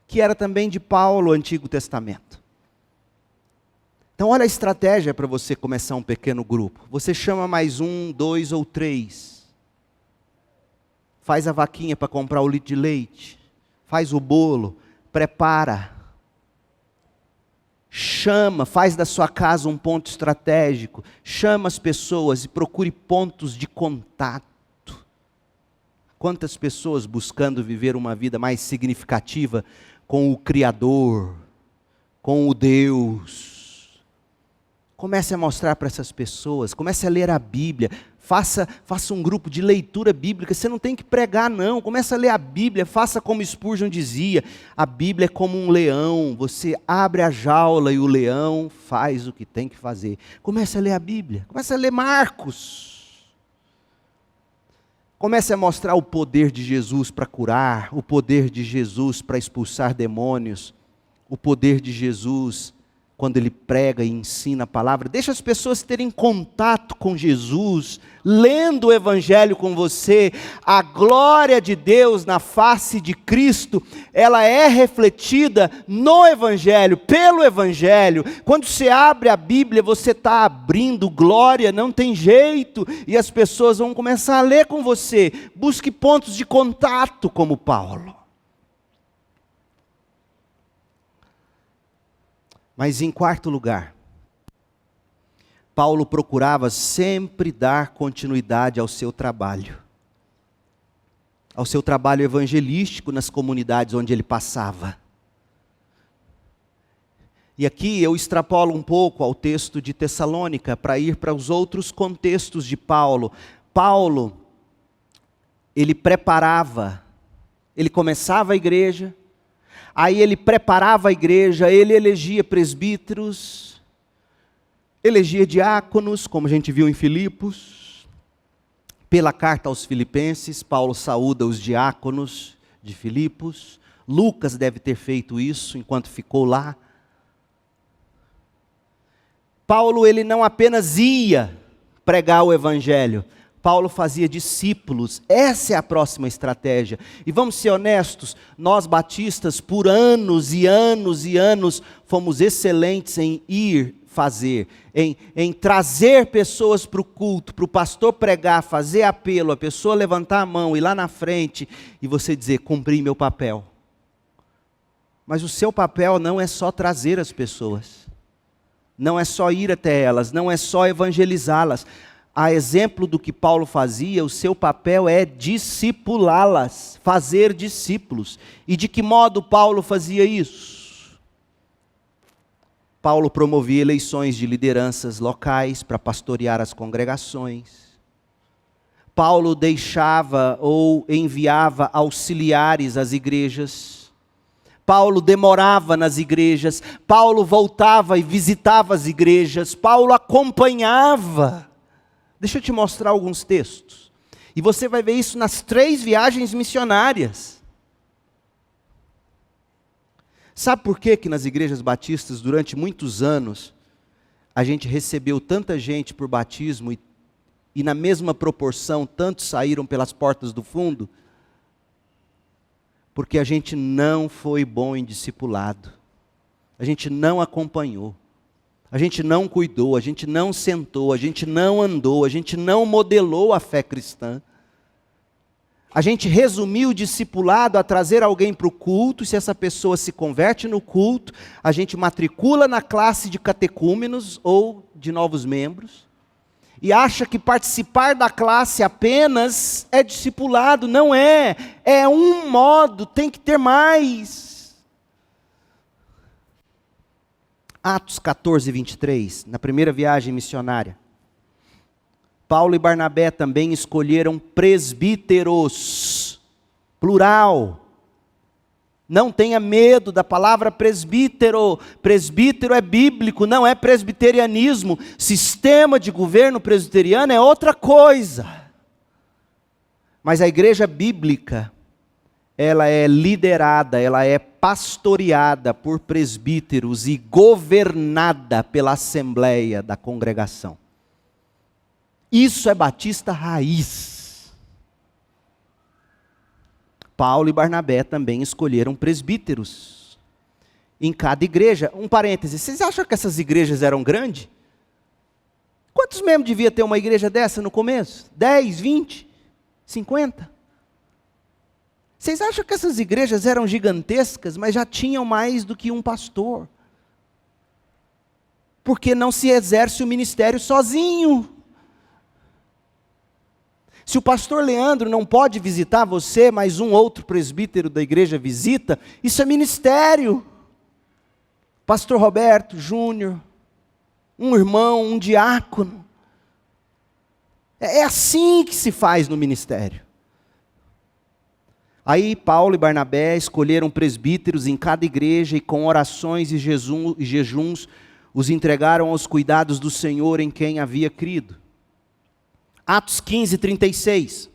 que era também de Paulo, o Antigo Testamento. Então olha a estratégia para você começar um pequeno grupo. Você chama mais 1, 2 ou 3. Faz a vaquinha para comprar o litro de leite. Faz o bolo, prepara. Chama, faz da sua casa um ponto estratégico. Chama as pessoas e procure pontos de contato. Quantas pessoas buscando viver uma vida mais significativa com o Criador, com o Deus. Comece a mostrar para essas pessoas, comece a ler a Bíblia, faça um grupo de leitura bíblica, você não tem que pregar não, comece a ler a Bíblia, faça como Spurgeon dizia, a Bíblia é como um leão, você abre a jaula e o leão faz o que tem que fazer. Comece a ler a Bíblia, comece a ler Marcos. Comece a mostrar o poder de Jesus para curar, o poder de Jesus para expulsar demônios, o poder de Jesus quando ele prega e ensina a palavra, deixa as pessoas terem contato com Jesus, lendo o Evangelho com você. A glória de Deus na face de Cristo, ela é refletida no Evangelho, pelo Evangelho. Quando você abre a Bíblia, você está abrindo glória, não tem jeito, e as pessoas vão começar a ler com você. Busque pontos de contato como Paulo. Mas em quarto lugar, Paulo procurava sempre dar continuidade ao seu trabalho evangelístico nas comunidades onde ele passava. E aqui eu extrapolo um pouco ao texto de Tessalônica para ir para os outros contextos de Paulo. Paulo, ele preparava, ele começava a igreja, aí ele preparava a igreja, ele elegia presbíteros, elegia diáconos, como a gente viu em Filipos. Pela carta aos Filipenses, Paulo saúda os diáconos de Filipos. Lucas deve ter feito isso enquanto ficou lá. Paulo, ele não apenas ia pregar o evangelho, Paulo fazia discípulos. Essa é a próxima estratégia. E vamos ser honestos, nós batistas, por anos e anos e anos, fomos excelentes em ir fazer, em trazer pessoas para o culto, para o pastor pregar, fazer apelo, a pessoa levantar a mão, ir lá na frente, e você dizer, cumpri meu papel. Mas o seu papel não é só trazer as pessoas, não é só ir até elas, não é só evangelizá-las. A exemplo do que Paulo fazia, o seu papel é discipulá-las, fazer discípulos. E de que modo Paulo fazia isso? Paulo promovia eleições de lideranças locais para pastorear as congregações. Paulo deixava ou enviava auxiliares às igrejas. Paulo demorava nas igrejas. Paulo voltava e visitava as igrejas. Paulo acompanhava. Deixa eu te mostrar alguns textos. E você vai ver isso nas 3 viagens missionárias. Sabe por que nas igrejas batistas, durante muitos anos, a gente recebeu tanta gente por batismo e na mesma proporção, tantos saíram pelas portas do fundo? Porque a gente não foi bom em discipulado. A gente não acompanhou. A gente não cuidou, a gente não sentou, a gente não andou, a gente não modelou a fé cristã. A gente resumiu o discipulado a trazer alguém para o culto, e se essa pessoa se converte no culto, a gente matricula na classe de catecúmenos ou de novos membros, e acha que participar da classe apenas é discipulado. Não é, é um modo, tem que ter mais. Atos 14, 23, na primeira viagem missionária, Paulo e Barnabé também escolheram presbíteros, plural. Não tenha medo da palavra presbítero. Presbítero é bíblico, não é presbiterianismo. Sistema de governo presbiteriano é outra coisa. Mas a igreja bíblica, ela é liderada, ela é pastoreada por presbíteros e governada pela assembleia da congregação. Isso é batista raiz. Paulo e Barnabé também escolheram presbíteros em cada igreja. Um parêntese, vocês acham que essas igrejas eram grandes? Quantos membros devia ter uma igreja dessa no começo? 10, 20, 50? Vocês acham que essas igrejas eram gigantescas, mas já tinham mais do que um pastor? Porque não se exerce o ministério sozinho. Se o pastor Leandro não pode visitar você, mas um outro presbítero da igreja visita, isso é ministério. Pastor Roberto, Júnior, um irmão, um diácono. É assim que se faz no ministério. Aí Paulo e Barnabé escolheram presbíteros em cada igreja e com orações e jejuns os entregaram aos cuidados do Senhor em quem havia crido. Atos 15, 36.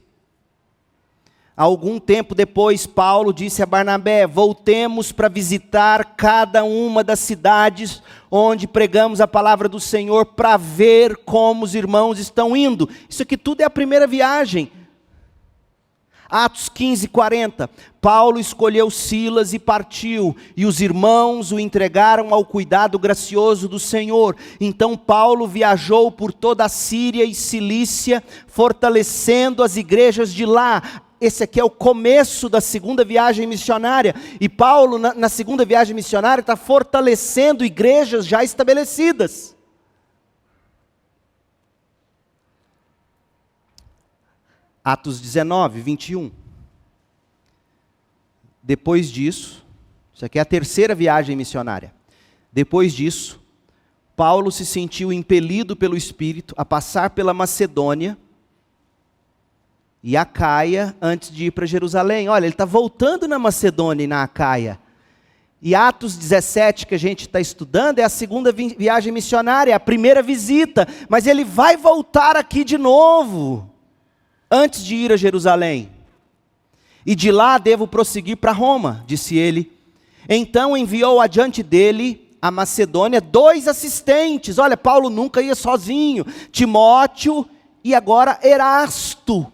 Algum tempo depois, Paulo disse a Barnabé: voltemos para visitar cada uma das cidades onde pregamos a palavra do Senhor, para ver como os irmãos estão indo. Isso aqui tudo é a primeira viagem. Atos 15, 40, Paulo escolheu Silas e partiu, e os irmãos o entregaram ao cuidado gracioso do Senhor. Então Paulo viajou por toda a Síria e Cilícia, fortalecendo as igrejas de lá. Esse aqui é o começo da segunda viagem missionária, e Paulo na segunda viagem missionária está fortalecendo igrejas já estabelecidas. Atos 19, 21. Depois disso, isso aqui é a terceira viagem missionária. Depois disso, Paulo se sentiu impelido pelo Espírito a passar pela Macedônia e Acaia antes de ir para Jerusalém. Olha, ele está voltando na Macedônia e na Acaia. E Atos 17, que a gente está estudando, é a segunda viagem missionária, é a primeira visita. Mas ele vai voltar aqui de novo, antes de ir a Jerusalém. E de lá devo prosseguir para Roma, disse ele. Então enviou adiante dele a Macedônia 2 assistentes. Olha, Paulo nunca ia sozinho. Timóteo e agora Erasto.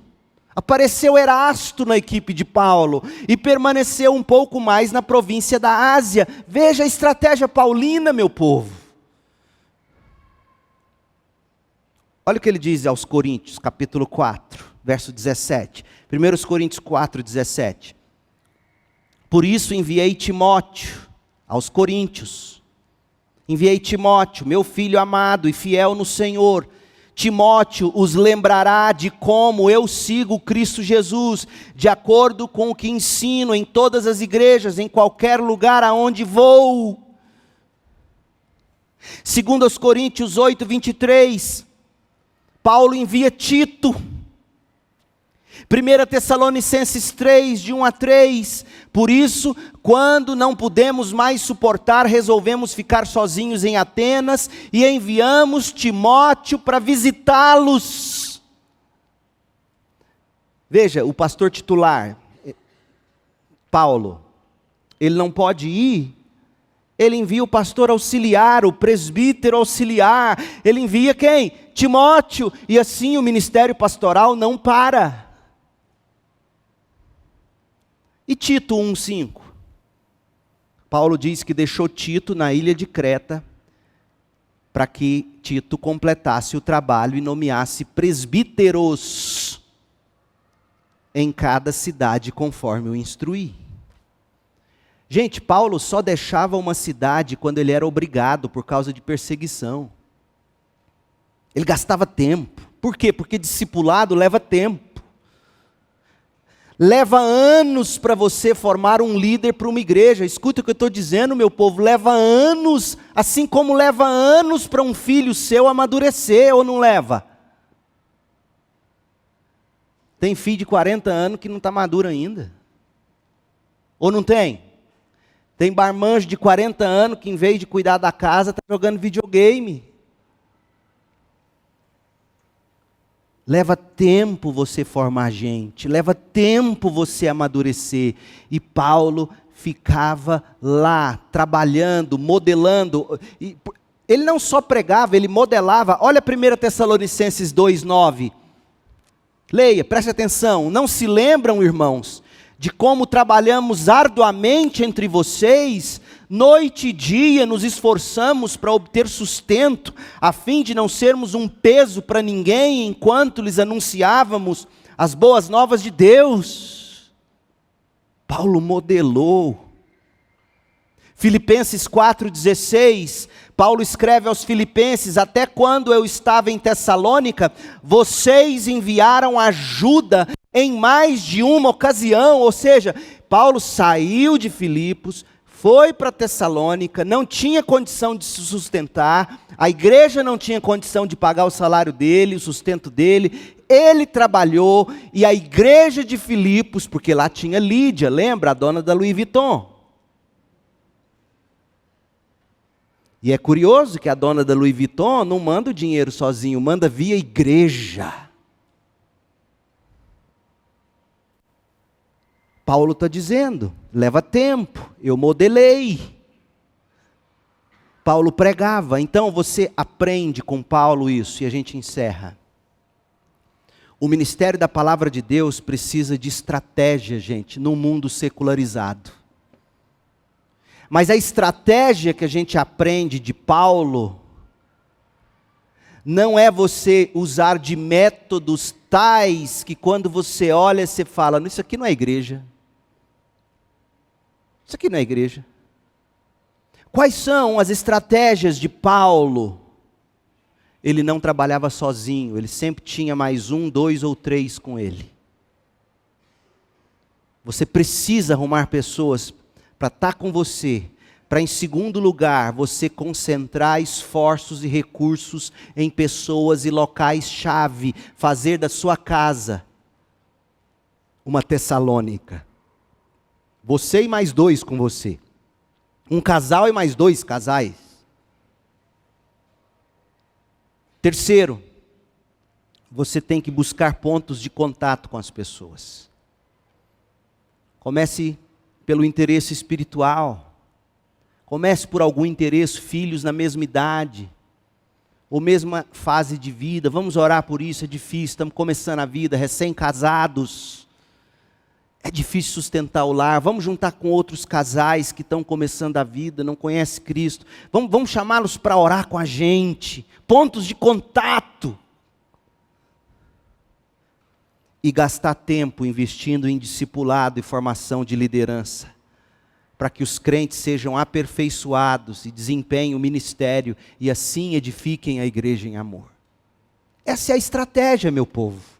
Apareceu Erasto na equipe de Paulo e permaneceu um pouco mais na província da Ásia. Veja a estratégia paulina, meu povo. Olha o que ele diz aos Coríntios, capítulo 4, verso 17. 1 Coríntios 4, 17. Por isso enviei Timóteo aos Coríntios. Enviei Timóteo, meu filho amado e fiel no Senhor. Timóteo os lembrará de como eu sigo Cristo Jesus, de acordo com o que ensino em todas as igrejas, em qualquer lugar aonde vou. 2 Coríntios 8, 23, Paulo envia Tito. 1 Tessalonicenses 3, de 1 a 3, por isso, quando não pudemos mais suportar, resolvemos ficar sozinhos em Atenas e enviamos Timóteo para visitá-los. Veja, o pastor titular, Paulo, ele não pode ir, ele envia o pastor auxiliar, o presbítero auxiliar, ele envia quem? Timóteo, e assim o ministério pastoral não para. E Tito 1,5? Paulo diz que deixou Tito na ilha de Creta, para que Tito completasse o trabalho e nomeasse presbíteros em cada cidade, conforme o instruí. Gente, Paulo só deixava uma cidade quando ele era obrigado, por causa de perseguição. Ele gastava tempo. Por quê? Porque discipulado leva tempo. Leva anos para você formar um líder para uma igreja. Escuta o que eu estou dizendo, meu povo. Leva anos, assim como leva anos para um filho seu amadurecer, ou não leva? Tem filho de 40 anos que não está maduro ainda. Ou não tem? Tem barmanjo de 40 anos que, em vez de cuidar da casa, está jogando videogame. Leva tempo você formar gente, leva tempo você amadurecer. E Paulo ficava lá, trabalhando, modelando. Ele não só pregava, ele modelava. Olha 1 Tessalonicenses 2,9. Leia, preste atenção. Não se lembram, irmãos, de como trabalhamos arduamente entre vocês, noite e dia nos esforçamos para obter sustento, a fim de não sermos um peso para ninguém, enquanto lhes anunciávamos as boas novas de Deus. Paulo modelou. Filipenses 4,16, Paulo escreve aos Filipenses: até quando eu estava em Tessalônica, vocês enviaram ajuda em mais de uma ocasião. Ou seja, Paulo saiu de Filipos, foi para Tessalônica, não tinha condição de se sustentar, a igreja não tinha condição de pagar o salário dele, o sustento dele, ele trabalhou, e a igreja de Filipos, porque lá tinha Lídia, lembra? A dona da Louis Vuitton. E é curioso que a dona da Louis Vuitton não manda o dinheiro sozinho, manda via igreja. Paulo está dizendo, leva tempo, eu modelei. Paulo pregava, então você aprende com Paulo isso, e a gente encerra. O ministério da palavra de Deus precisa de estratégia, gente, num mundo secularizado. Mas a estratégia que a gente aprende de Paulo não é você usar de métodos tais que quando você olha, você fala, isso aqui não é igreja. Isso aqui não é igreja. Quais são as estratégias de Paulo? Ele não trabalhava sozinho, ele sempre tinha mais 1, 2 ou 3 com ele. Você precisa arrumar pessoas para estar com você, para em segundo lugar, você concentrar esforços e recursos em pessoas e locais-chave, fazer da sua casa uma Tessalônica. Você e mais 2 com você. Um casal e mais 2 casais. Terceiro, você tem que buscar pontos de contato com as pessoas. Comece pelo interesse espiritual. Comece por algum interesse, filhos na mesma idade, ou mesma fase de vida. Vamos orar por isso, é difícil, estamos começando a vida, recém-casados. É difícil sustentar o lar. Vamos juntar com outros casais que estão começando a vida, não conhecem Cristo. Vamos chamá-los para orar com a gente. Pontos de contato. E gastar tempo investindo em discipulado e formação de liderança. Para que os crentes sejam aperfeiçoados e desempenhem o ministério e assim edifiquem a igreja em amor. Essa é a estratégia, meu povo.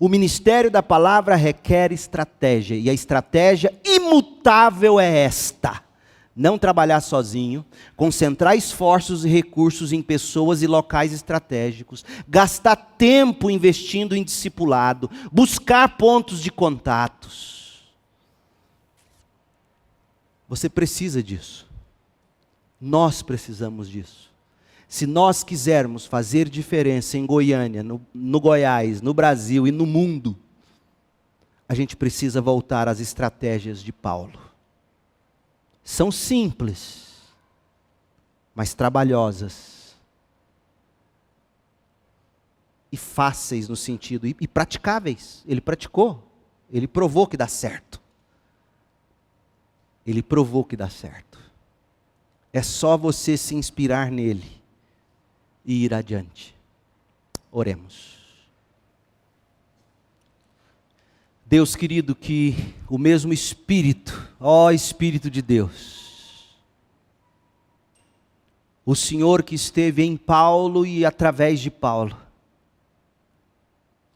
O ministério da palavra requer estratégia, e a estratégia imutável é esta: não trabalhar sozinho, concentrar esforços e recursos em pessoas e locais estratégicos, gastar tempo investindo em discipulado, buscar pontos de contatos. Você precisa disso. Nós precisamos disso. Se nós quisermos fazer diferença em Goiânia, no Goiás, no Brasil e no mundo, a gente precisa voltar às estratégias de Paulo. São simples, mas trabalhosas. E fáceis no sentido, e praticáveis. Ele praticou, ele provou que dá certo. Ele provou que dá certo. É só você se inspirar nele e ir adiante. Oremos. Deus querido, que o mesmo Espírito, ó Espírito de Deus, o Senhor que esteve em Paulo e através de Paulo,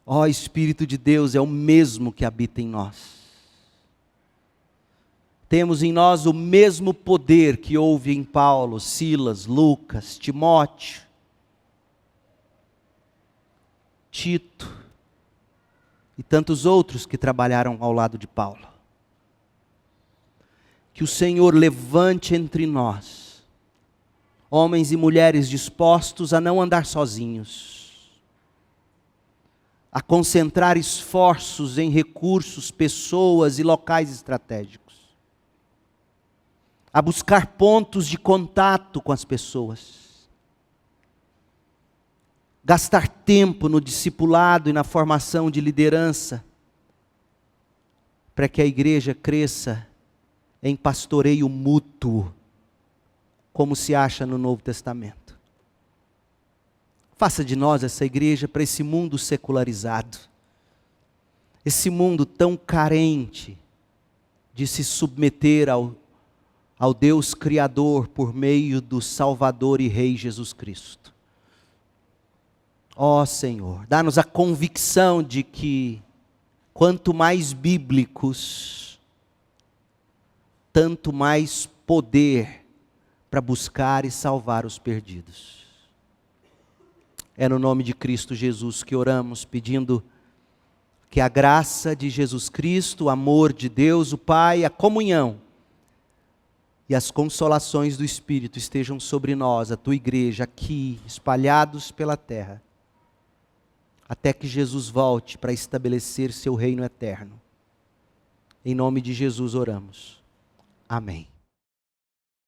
ó Espírito de Deus, é o mesmo que habita em nós. Temos em nós o mesmo poder que houve em Paulo, Silas, Lucas, Timóteo, Tito e tantos outros que trabalharam ao lado de Paulo. Que o Senhor levante entre nós homens e mulheres dispostos a não andar sozinhos, a concentrar esforços em recursos, pessoas e locais estratégicos, a buscar pontos de contato com as pessoas, gastar tempo no discipulado e na formação de liderança, para que a igreja cresça em pastoreio mútuo, como se acha no Novo Testamento. Faça de nós essa igreja para esse mundo secularizado, esse mundo tão carente de se submeter ao Deus Criador por meio do Salvador e Rei Jesus Cristo. Ó Senhor, dá-nos a convicção de que quanto mais bíblicos, tanto mais poder para buscar e salvar os perdidos. É no nome de Cristo Jesus que oramos, pedindo que a graça de Jesus Cristo, o amor de Deus, o Pai, a comunhão e as consolações do Espírito estejam sobre nós, a tua igreja, aqui, espalhados pela terra, até que Jesus volte para estabelecer seu reino eterno. Em nome de Jesus oramos. Amém.